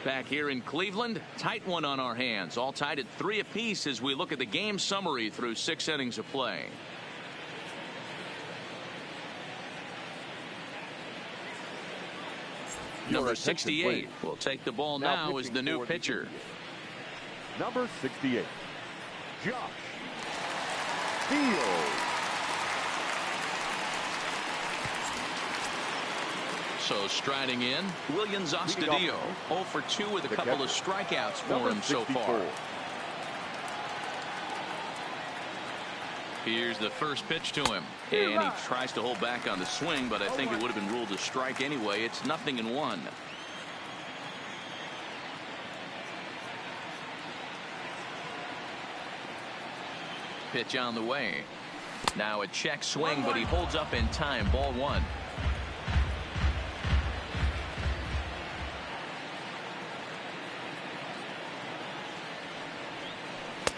Back here in Cleveland, tight one on our hands, all tied at 3 apiece as we look at the game summary through 6 innings of play. Number 68 will take the ball now as the new pitcher. Number 68, Josh Fields. So striding in, Williams Astros, 0 for 2 with a couple of strikeouts for him so far. Here's the first pitch to him, and he tries to hold back on the swing, but I think it would have been ruled a strike anyway. It's 0-1. Pitch on the way. Now a check swing, but he holds up in time. Ball 1.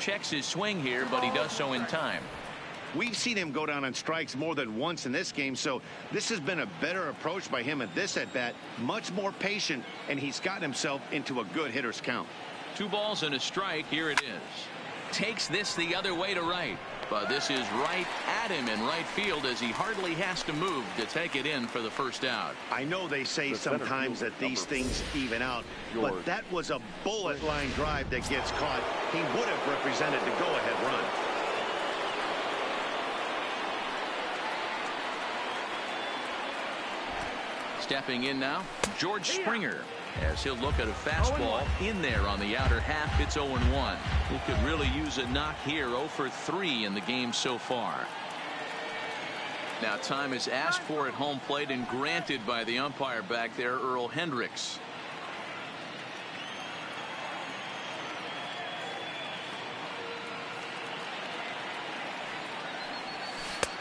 Checks his swing here, but he does so in time. We've seen him go down on strikes more than once in this game, so this has been a better approach by him at this at-bat. Much more patient, and he's gotten himself into a good hitter's count. 2 balls and a strike. Here it is. Takes this the other way to right, but this is right at him in right field as he hardly has to move to take it in for the first out. I know they say sometimes that these things even out, but that was a bullet line drive that gets caught. He would have represented the go-ahead run. Stepping in now, George Springer, as he'll look at a fastball in there on the outer half. It's 0-1. He could really use a knock here. 0 for 3 in the game so far. Now time is asked for at home plate and granted by the umpire back there, Earl Hendricks.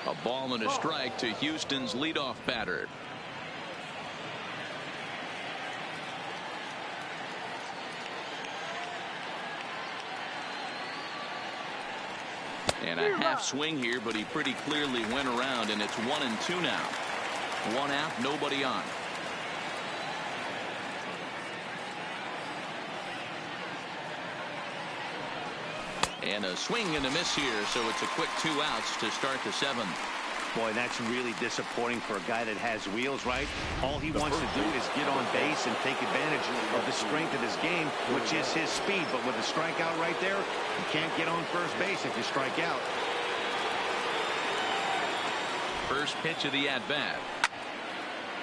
A ball and a strike to Houston's leadoff batter. And a half swing here, but he pretty clearly went around, and it's 1-2 now. 1 out, nobody on. And a swing and a miss here, so it's a quick 2 outs to start the 7th. Boy, that's really disappointing for a guy that has wheels, right? All he wants to do is get on base and take advantage of the strength of his game, which is his speed. But with a strikeout right there, you can't get on first base if you strike out. First pitch of the at-bat.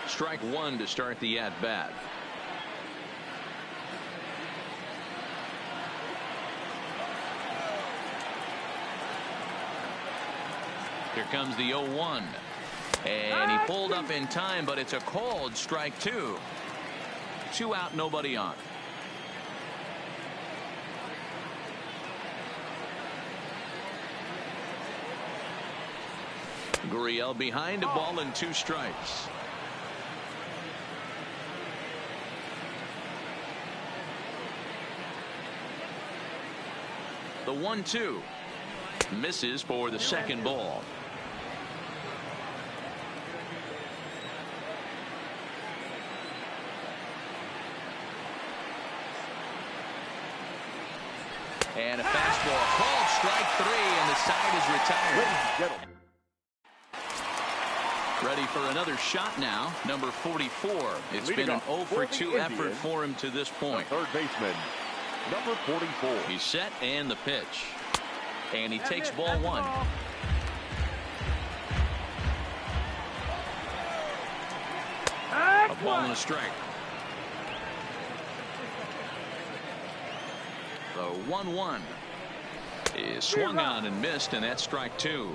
Strike 1 to start the at-bat. Here comes the 0-1. And he pulled up in time, but it's a called strike 2. 2 out, nobody on. Gurriel behind, a ball and 2 strikes. The 1-2 misses for the second ball. And a fastball called strike 3, and the side is retired. Ready for another shot now, number 44. It's been an 0 for 2 effort for him to this point. Third baseman, number 44. He's set, and the pitch. And he takes ball 1. A ball and a strike. The 1-1 is swung on and missed, and that's strike 2.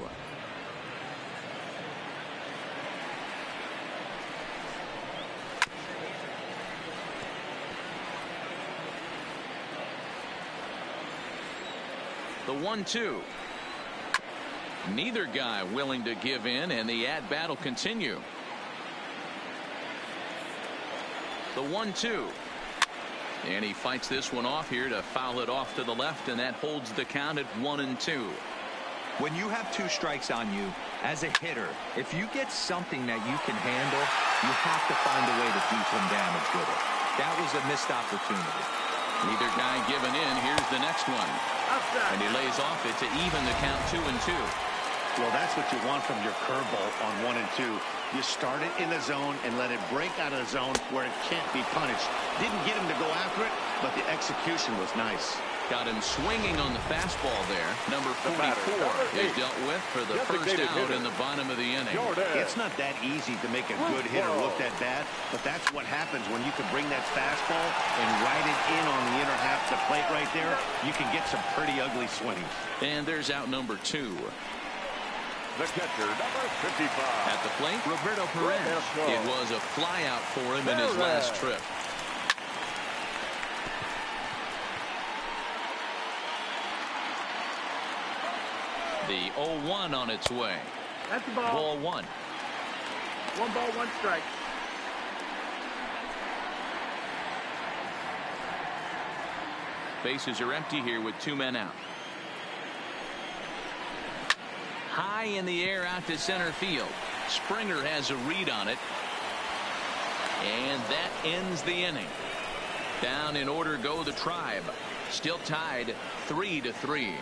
The 1-2. Neither guy willing to give in, and the at-bat will continue. The 1-2. And he fights this one off here to foul it off to the left, and that holds the count at 1-2. When you have 2 strikes on you, as a hitter, if you get something that you can handle, you have to find a way to do some damage with it. That was a missed opportunity. Neither guy giving in. Here's the next one. And he lays off it to even the count 2-2. Well, that's what you want from your curveball on 1 and 2. You start it in the zone and let it break out of the zone where it can't be punished. Didn't get him to go after it, but the execution was nice. Got him swinging on the fastball there. Number 44 is dealt with for the first out in the bottom of the inning. It's not that easy to make a good hitter look that bad, but that's what happens when you can bring that fastball and ride it in on the inner half of the plate right there. You can get some pretty ugly swings. And there's out number 2. The catcher, number 55. At the plate, Roberto Perez. It was a flyout for him in his last trip. The 0-1 on its way. That's the ball. Ball 1. 1 ball, 1 strike. Bases are empty here with 2 men out. High in the air out to center field. Springer has a read on it. And that ends the inning. Down in order go the Tribe. Still tied 3-3.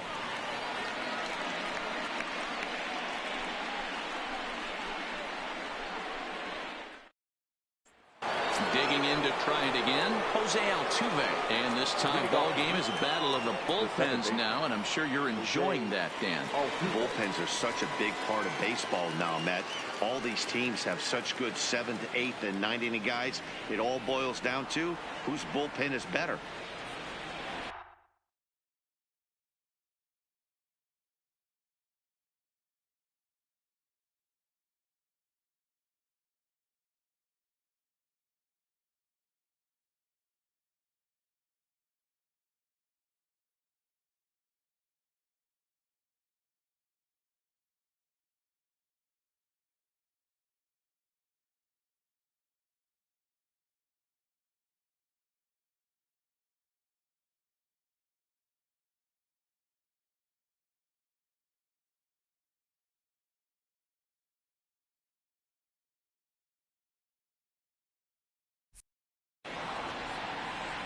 Digging in to try it again, Jose Altuve. And this time ball game is a battle of the bullpens now, and I'm sure you're enjoying that, Dan. Oh, bullpens are such a big part of baseball now, Matt. All these teams have such good 7th, 8th, and 9th inning guys. It all boils down to whose bullpen is better.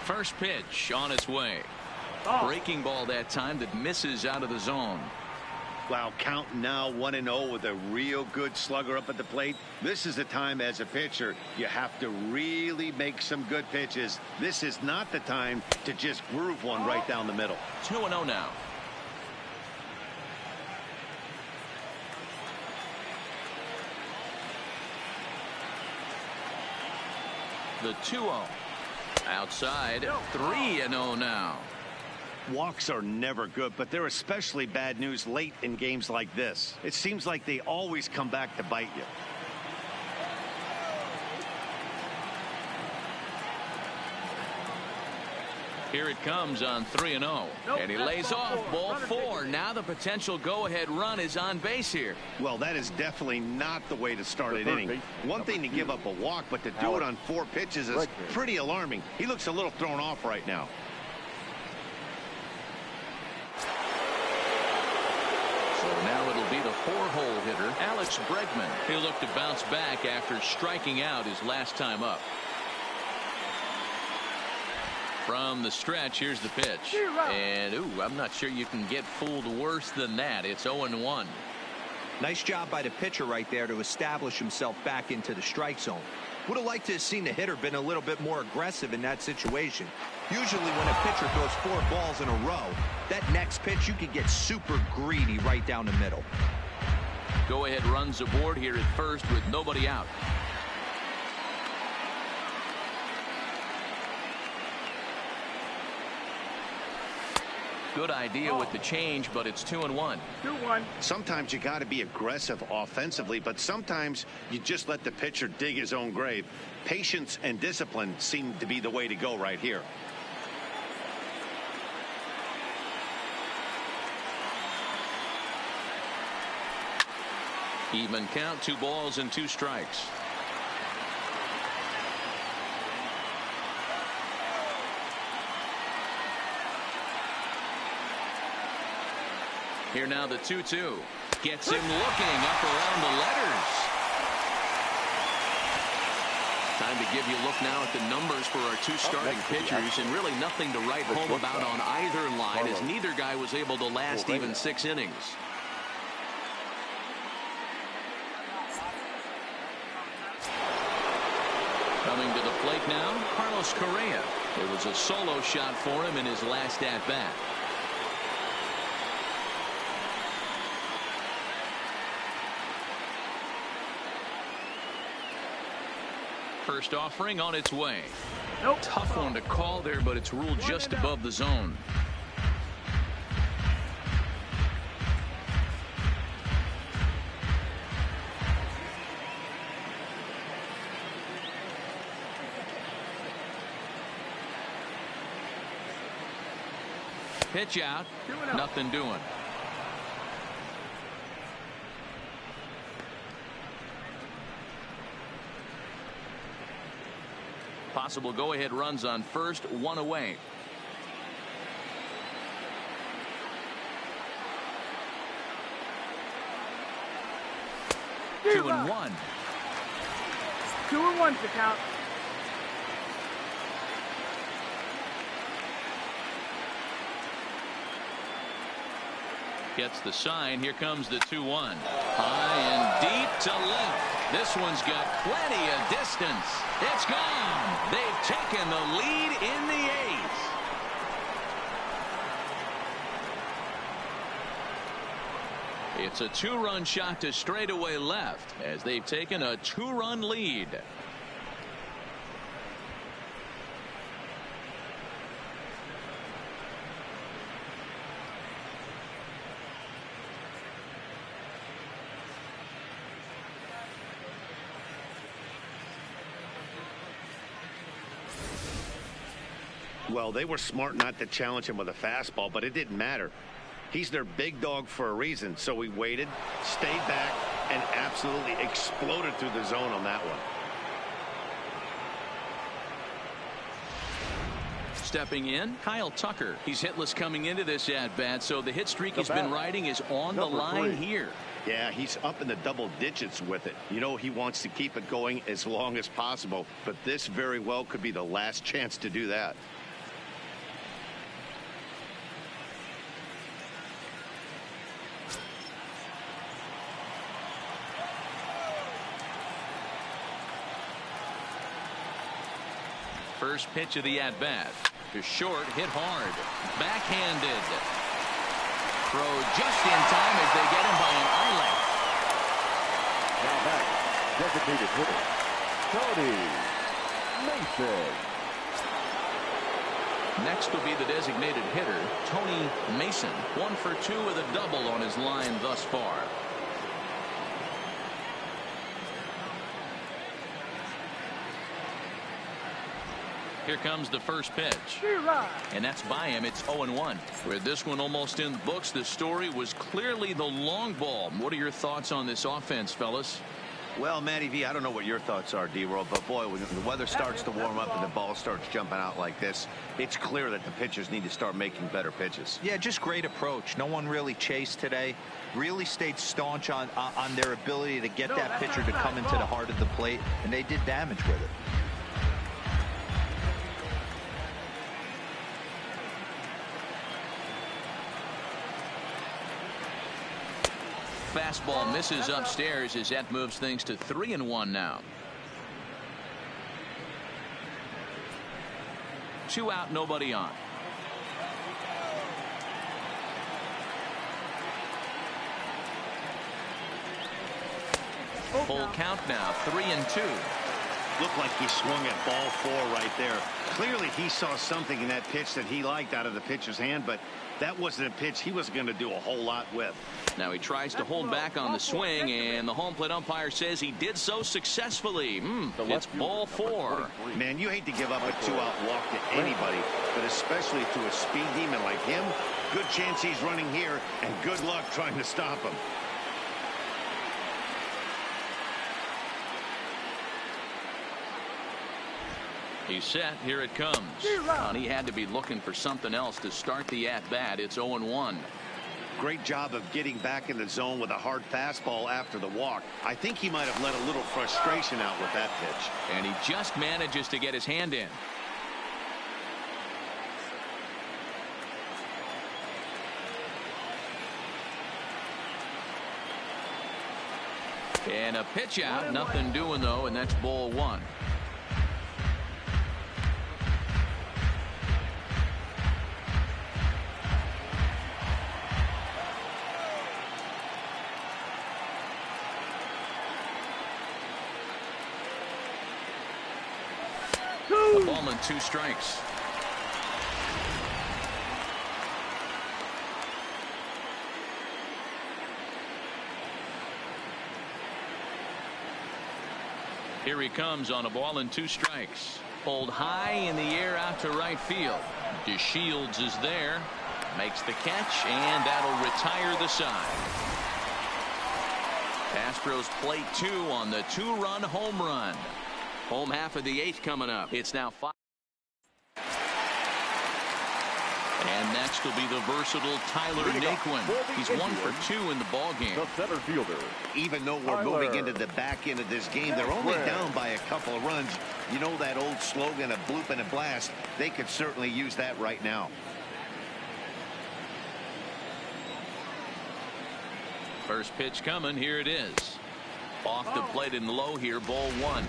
First pitch on its way. Breaking ball that time that misses out of the zone. Wow, count now 1-0 with a real good slugger up at the plate. This is the time as a pitcher you have to really make some good pitches. This is not the time to just groove one right down the middle. 2-0 now. The 2-0. Outside. 3-0 now. Walks are never good, but they're especially bad news late in games like this. It seems like they always come back to bite you. Here it comes on 3-0. And he lays off ball 4. Now the potential go-ahead run is on base here. Well, that is definitely not the way to start an inning. One thing to give up a walk, but to do it on 4 pitches is pretty alarming. He looks a little thrown off right now. Now it'll be the 4-hole hitter, Alex Bregman. He'll look to bounce back after striking out his last time up. From the stretch, here's the pitch. And, I'm not sure you can get fooled worse than that. It's 0-1. Nice job by the pitcher right there to establish himself back into the strike zone. Would have liked to have seen the hitter been a little bit more aggressive in that situation. Usually when a pitcher throws 4 balls in a row, that next pitch you could get super greedy right down the middle. Go ahead runs aboard here at first with nobody out. Good idea with the change, but it's 2-1. 2-1. Sometimes you got to be aggressive offensively, but sometimes you just let the pitcher dig his own grave. Patience and discipline seem to be the way to go right here. Even count, 2 balls and 2 strikes. Here now the 2-2. Gets him looking up around the letters. Time to give you a look now at the numbers for our 2 starting pitchers, and really nothing to write home about on either line, as neither guy was able to last even 6 innings. Coming to the plate now, Carlos Correa. It was a solo shot for him in his last at-bat. First offering on its way. Tough one to call there, but it's ruled just above the zone. Pitch out. Nothing doing. Possible go-ahead runs on first, 1 away. Two and one. 2-1 to count. Gets the sign. Here comes the 2-1. High and deep to left. This one's got plenty of distance. It's gone. They've taken the lead in the 8th. It's a 2-run shot to straightaway left as they've taken a 2-run lead. Well, they were smart not to challenge him with a fastball, but it didn't matter. He's their big dog for a reason, so he waited, stayed back, and absolutely exploded through the zone on that one. Stepping in, Kyle Tucker. He's hitless coming into this at-bat, so the hit streak he's been riding is on the line here. Yeah, he's up in the double digits with it. You know, he wants to keep it going as long as possible, but this very well could be the last chance to do that. First pitch of the at-bat. To short, hit hard. Backhanded. Throw just in time as they get him by an eye length. Now back, designated hitter, Tony Mason. Next will be the designated hitter, Tony Mason. 1 for 2 with a double on his line thus far. Here comes the first pitch. And that's by him. It's 0-1. With this one almost in the books, the story was clearly the long ball. What are your thoughts on this offense, fellas? Well, Matty V, I don't know what your thoughts are, D-Roll, but boy, when the weather starts to warm up and the ball starts jumping out like this, it's clear that the pitchers need to start making better pitches. Yeah, just great approach. No one really chased today. Really stayed staunch on their ability to get that pitcher to come into the heart of the plate, and they did damage with it. Fastball misses upstairs as that moves things to 3-1 now. 2 out, nobody on. Full count now, 3-2. Looked like he swung at ball 4 right there. Clearly he saw something in that pitch that he liked out of the pitcher's hand, but that wasn't a pitch he was going to do a whole lot with. Now he tries to hold back on the swing, and the home plate umpire says he did so successfully. It's ball 4. Man, you hate to give up a 2-out walk to anybody, but especially to a speed demon like him. Good chance he's running here, and good luck trying to stop him. He's set. Here it comes. And he had to be looking for something else to start the at-bat. It's 0-1. Great job of getting back in the zone with a hard fastball after the walk. I think he might have let a little frustration out with that pitch. And he just manages to get his hand in. And a pitch out. Nothing doing, though, and that's ball 1. A ball and 2 strikes. Here he comes on a ball and 2 strikes. Pulled high in the air out to right field. DeShields is there. Makes the catch, and that'll retire the side. Astros plate 2 on the 2-run home run. Home half of the 8th coming up. It's now 5. And next will be the versatile Tyler Naquin. He's 1 for 2 in the ballgame. The center fielder. Even though we're moving into the back end of this game, they're only down by a couple of runs. You know that old slogan, a bloop and a blast. They could certainly use that right now. First pitch coming. Here it is. Off the plate and low here, ball 1.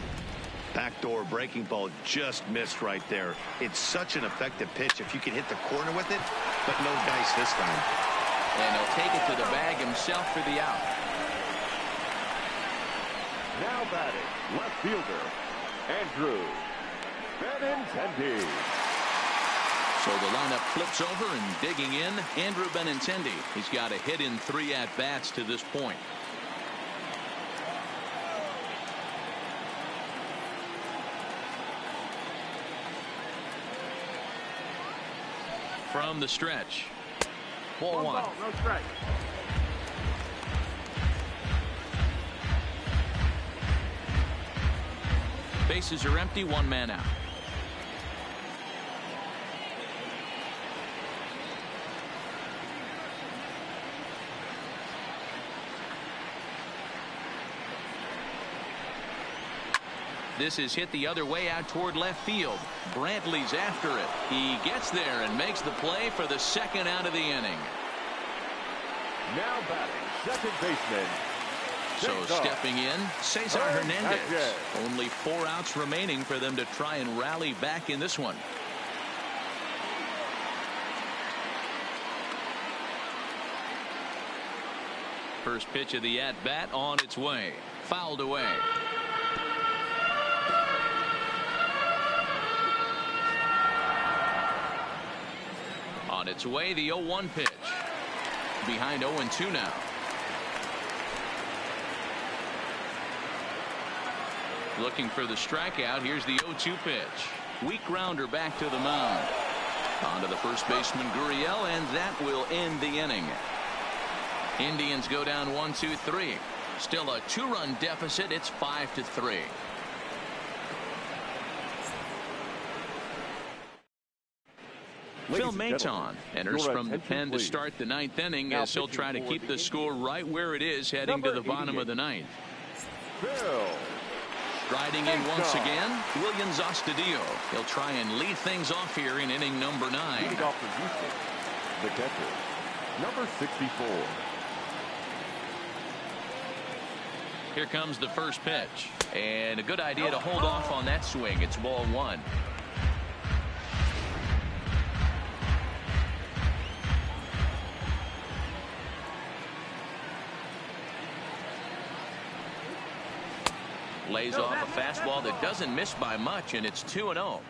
Backdoor breaking ball just missed right there. It's such an effective pitch if you can hit the corner with it, but no dice this time. And he'll take it to the bag himself for the out. Now batting, left fielder, Andrew Benintendi. So the lineup flips over and digging in, Andrew Benintendi. He's got a hit in 3 at-bats to this point. From the stretch. Ball 1. No strike. Bases are empty, 1 man out. This is hit the other way out toward left field. Brantley's after it. He gets there and makes the play for the 2nd out of the inning. Now batting, second baseman, So stepping in, Cesar Hernandez. Only 4 outs remaining for them to try and rally back in this one. First pitch of the at-bat on its way. Fouled away. On its way, the 0-1 pitch. Behind 0-2 now. Looking for the strikeout. Here's the 0-2 pitch. Weak grounder back to the mound. On to the first baseman, Gurriel, and that will end the inning. Indians go down 1-2-3. Still a 2-run deficit. It's 5-3. Phil Maton enters from the pen to start the 9th inning as he'll try to keep the score right where it is heading to the bottom of the 9th. Striding in once again, Williams Astudillo. He'll try and lead things off here in inning number 9. Leading off for Houston, the catcher, number 64. Here comes the first pitch. And a good idea to hold off on that swing. It's ball 1. Lays off a fastball that doesn't miss by much, and it's 2-0.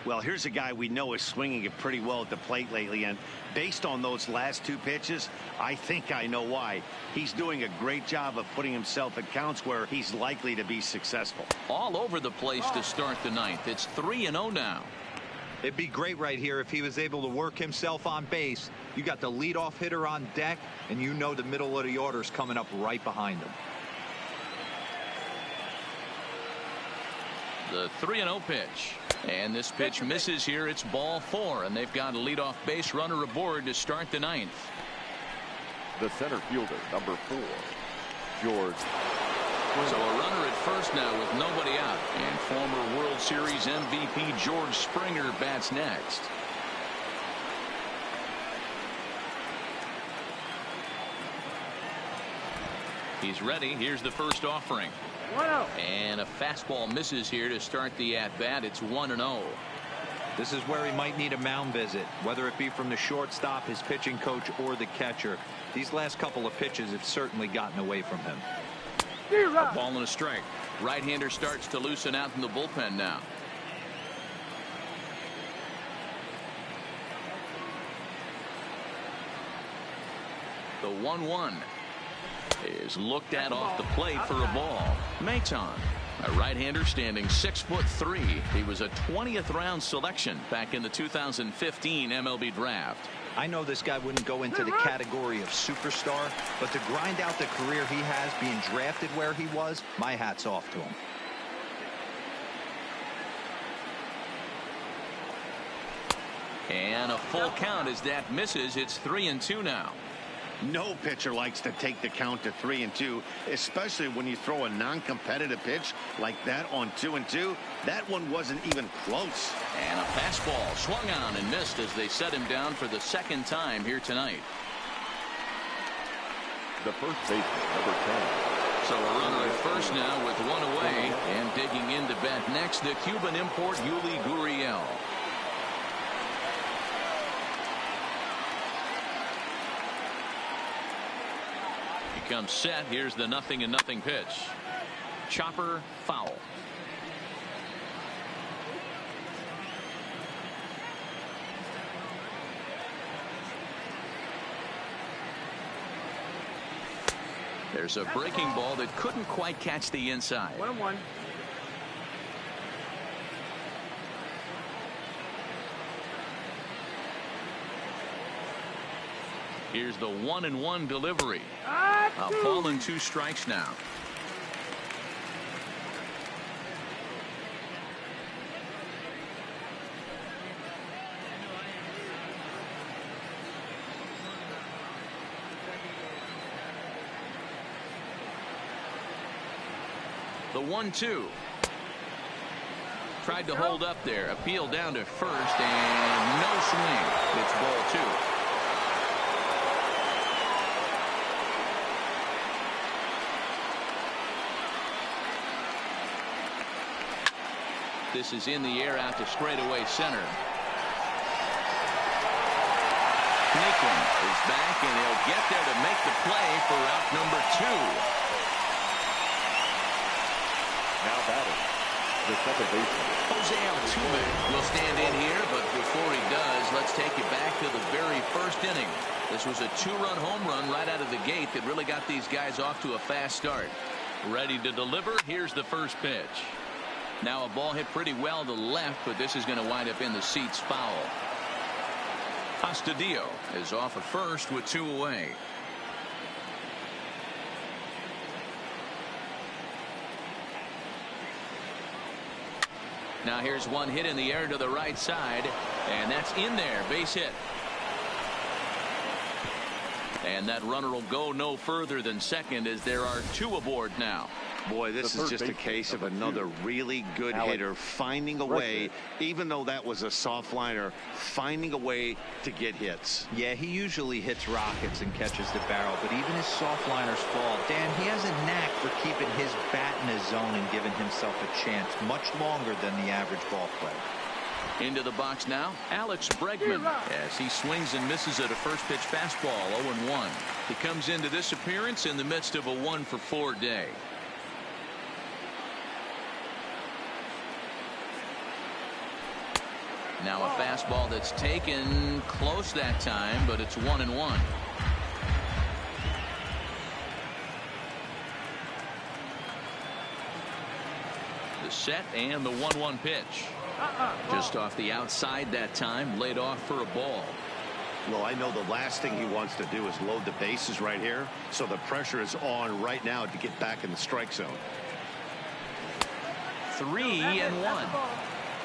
Well, here's a guy we know is swinging it pretty well at the plate lately, and based on those last 2 pitches, I think I know why. He's doing a great job of putting himself at counts where he's likely to be successful. All over the place to start the 9th. It's 3-0 now. It'd be great right here if he was able to work himself on base. You got the leadoff hitter on deck, and you know the middle of the order's coming up right behind him. The 3-0 pitch. And this pitch misses here. It's ball 4, and they've got a leadoff base runner aboard to start the 9th. The center fielder, number 4, George. So a runner at first now with nobody out, and former World Series MVP George Springer bats next. He's ready. Here's the first offering. And a fastball misses here to start the at-bat. It's 1-0. This is where he might need a mound visit, whether it be from the shortstop, his pitching coach, or the catcher. These last couple of pitches have certainly gotten away from him. A ball and a strike. Right-hander starts to loosen out in the bullpen now. The 1-1 is looked at off the plate for a ball. Maton, a right-hander standing 6'3". He was a 20th round selection back in the 2015 MLB draft. I know this guy wouldn't go into the category of superstar, but to grind out the career he has being drafted where he was, my hat's off to him. And a full count as that misses. It's 3-2 now. No pitcher likes to take the count to 3-2, especially when you throw a non-competitive pitch like that on 2-2. That one wasn't even close. And a fastball swung on and missed as they set him down for the second time here tonight. The first baseman, number 10. So a runner at first now with 1 away, and digging in to bat next, the Cuban import Yuli Gurriel. Comes set. Here's the 0-0 pitch. Chopper foul. There's a breaking ball that couldn't quite catch the inside. 1-1. Here's the 1-1 delivery. A ball and 2 strikes now. The 1-2. Tried to hold up there. Appeal down to first, and no swing. It's ball 2. This is in the air out to straightaway center. Nicklin is back, and he'll get there to make the play for out number 2. Now batting, the second baseman, Jose Altuve will stand in here, but before he does, let's take you back to the very first inning. This was a 2-run home run right out of the gate that really got these guys off to a fast start. Ready to deliver. Here's the first pitch. Now a ball hit pretty well to left, but this is going to wind up in the seats foul. Astudillo is off at first with 2 away. Now here's one hit in the air to the right side, and that's in there. Base hit. And that runner will go no further than second as there are 2 aboard now. Boy, this is just a case of another really good hitter finding a way, even though that was a soft liner, finding a way to get hits. Yeah, he usually hits rockets and catches the barrel, but even his soft liners fall. Dan, he has a knack for keeping his bat in his zone and giving himself a chance much longer than the average ball player. Into the box now, Alex Bregman, as he swings and misses at a first pitch fastball, 0-1. He comes into this appearance in the midst of a 1-for-4 day. Now a fastball that's taken close that time, but it's 1-1. The set and the 1-1 pitch. Just off the outside that time, laid off for a ball. Well, I know the last thing he wants to do is load the bases right here, so the pressure is on right now to get back in the strike zone. 3-1.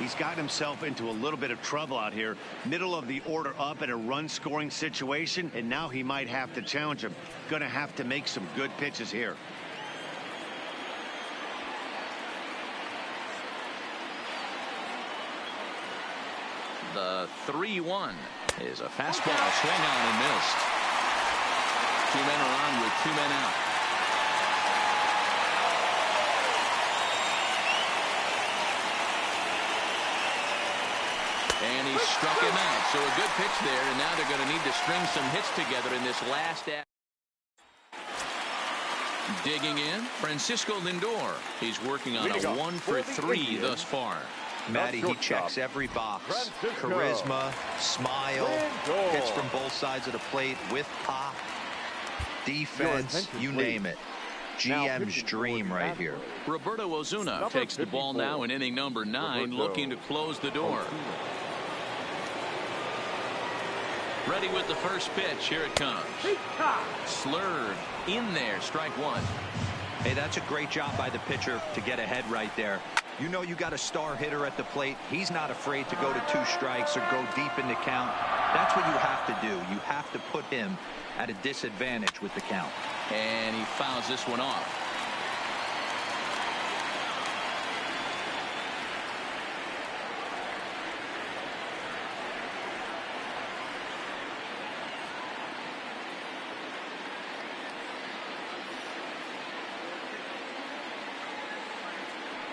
He's got himself into a little bit of trouble out here. Middle of the order up in a run-scoring situation, and now he might have to challenge him. Going to have to make some good pitches here. The 3-1 is a fastball, swing on and missed. 2 men are on with 2 men out. And he struck him out. So a good pitch there, and now they're going to need to string some hits together in this last at. Digging in, Francisco Lindor. He's working on a 1-for-3 thus far. Matty, he checks every box. Charisma, smile, hits from both sides of the plate with pop, defense, you name it. GM's dream right here. Roberto Ozuna takes the ball now in inning number 9, looking to close the door. Ready with the first pitch. Here it comes. Slurve in there. Strike 1. Hey, that's a great job by the pitcher to get ahead right there. You know you got a star hitter at the plate. He's not afraid to go to 2 strikes or go deep in the count. That's what you have to do. You have to put him at a disadvantage with the count. And he fouls this one off.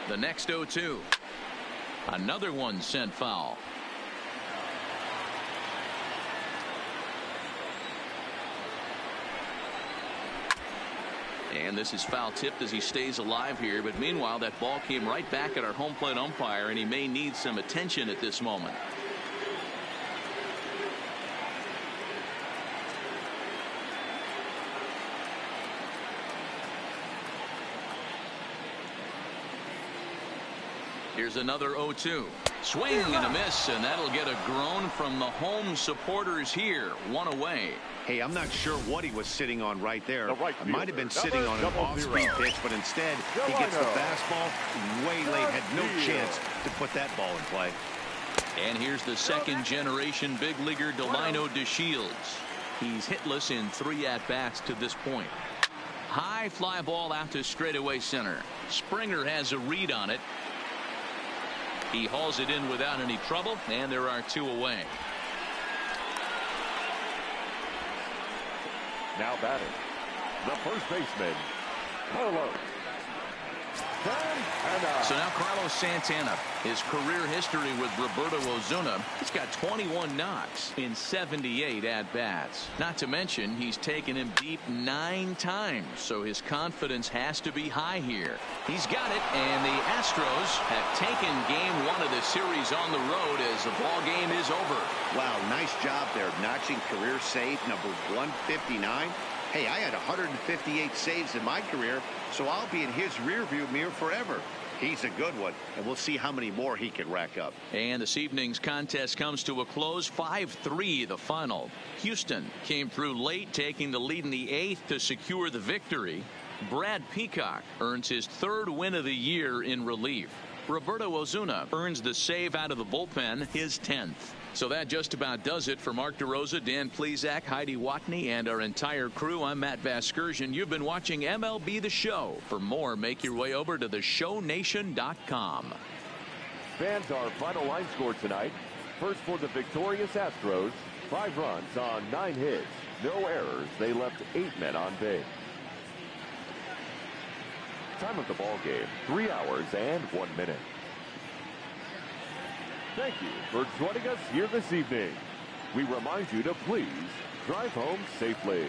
The next 0-2. Another one sent foul. And this is foul tipped as he stays alive here. But meanwhile, that ball came right back at our home plate umpire, and he may need some attention at this moment. Here's another 0-2. Swing and a miss, and that'll get a groan from the home supporters here. 1 away. Hey, I'm not sure what he was sitting on right there. It might have been sitting on an off-speed pitch, but instead he gets the fastball way late, had no chance to put that ball in play. And here's the second-generation big leaguer Delino DeShields. He's hitless in 3 at-bats to this point. High fly ball out to straightaway center. Springer has a read on it. He hauls it in without any trouble, and there are 2 away. Now batting, the first baseman, Carlos. So now Carlos Santana, his career history with Roberto Osuna, he's got 21 knocks in 78 at-bats. Not to mention he's taken him deep 9 times, so his confidence has to be high here. He's got it, and the Astros have taken game 1 of the series on the road as the ball game is over. Wow, nice job there, notching career save number 159. Hey, I had 158 saves in my career, so I'll be in his rearview mirror forever. He's a good one, and we'll see how many more he can rack up. And this evening's contest comes to a close, 5-3 the final. Houston came through late, taking the lead in the 8th to secure the victory. Brad Peacock earns his 3rd win of the year in relief. Roberto Osuna earns the save out of the bullpen, his 10th. So that just about does it for Mark DeRosa, Dan Plesac, Heidi Watney, and our entire crew. I'm Matt Vasgersian. You've been watching MLB The Show. For more, make your way over to theshownation.com. Fans, our final line score tonight. First for the victorious Astros, 5 runs on 9 hits. No errors. They left 8 men on base. Time of the ball game, 3 hours and 1 minute. Thank you for joining us here this evening. We remind you to please drive home safely.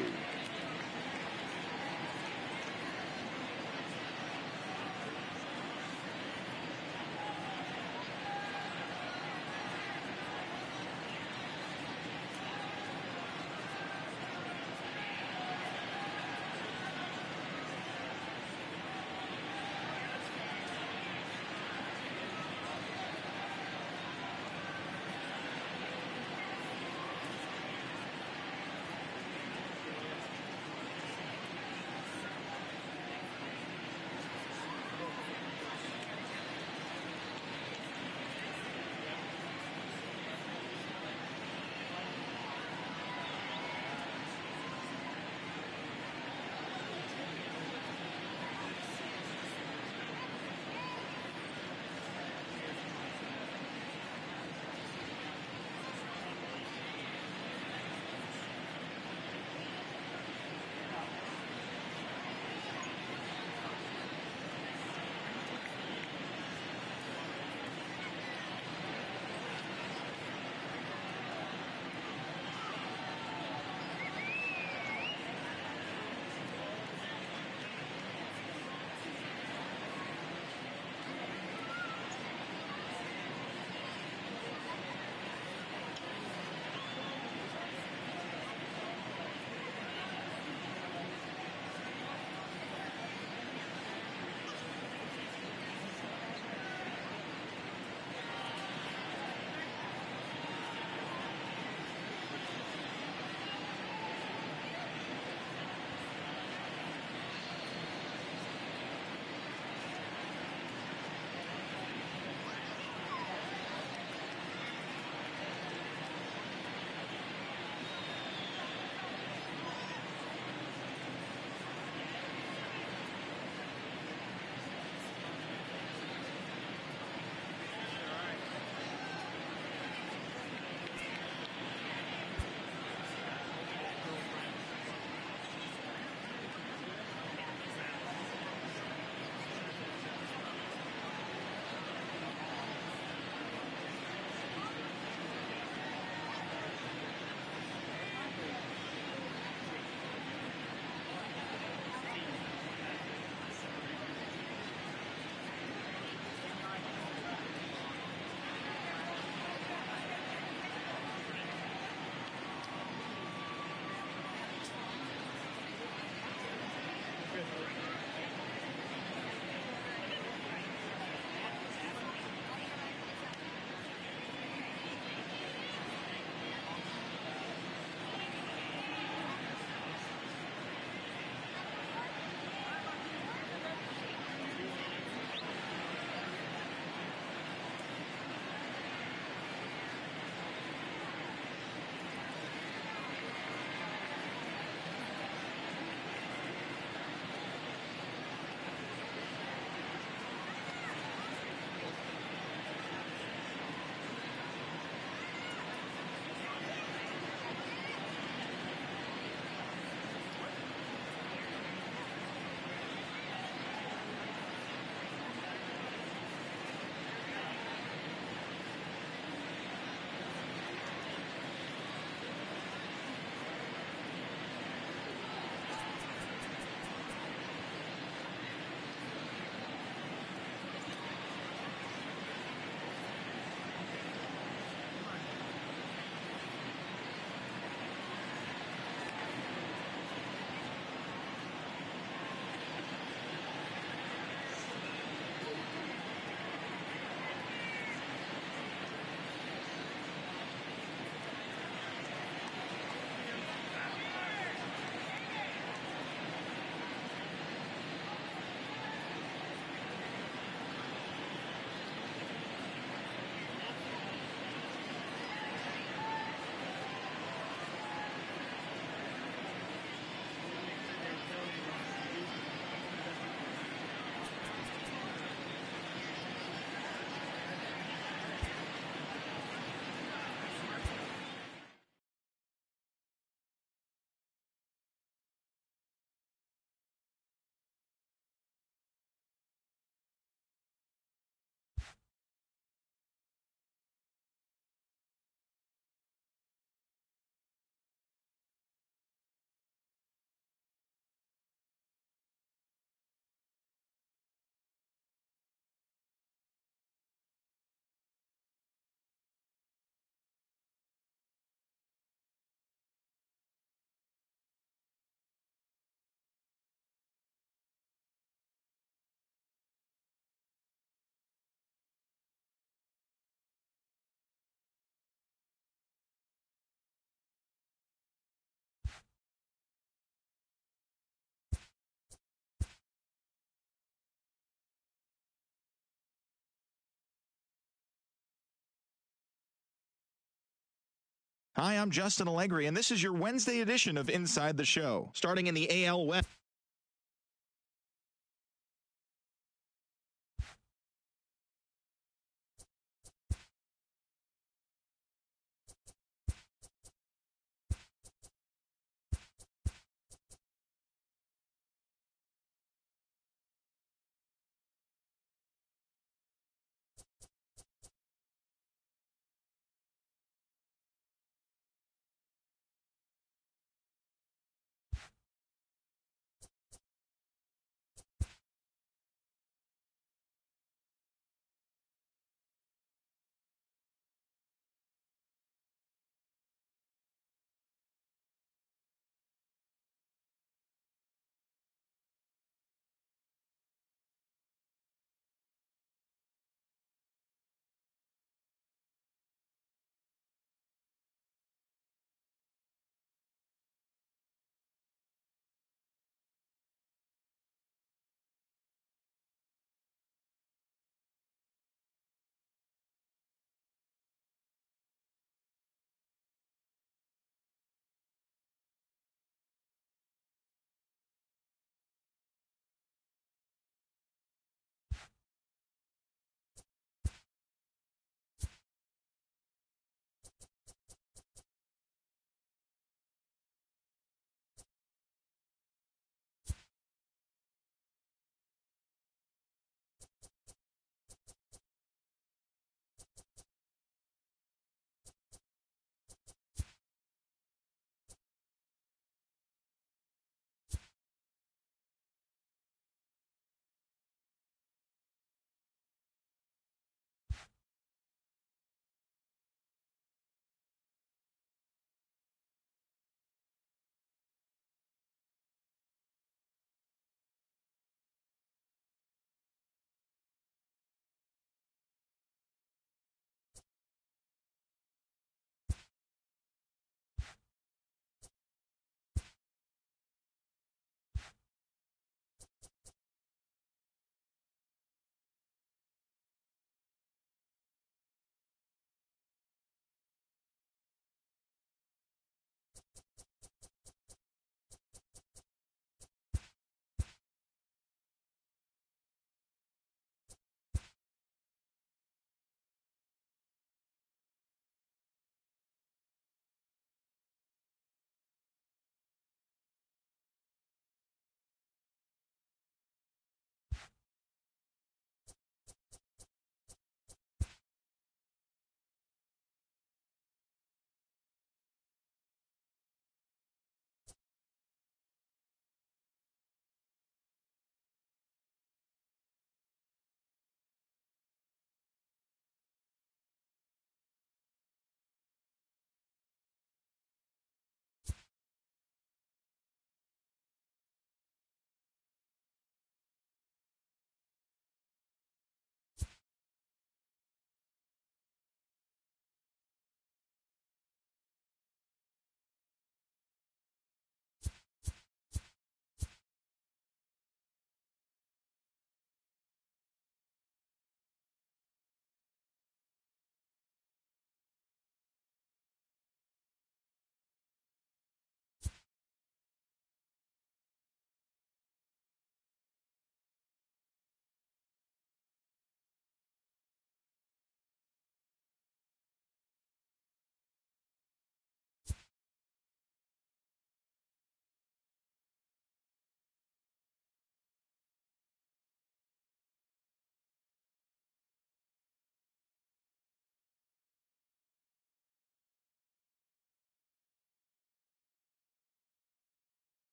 Hi, I'm Justin Allegri, and this is your Wednesday edition of Inside the Show. Starting in the AL West.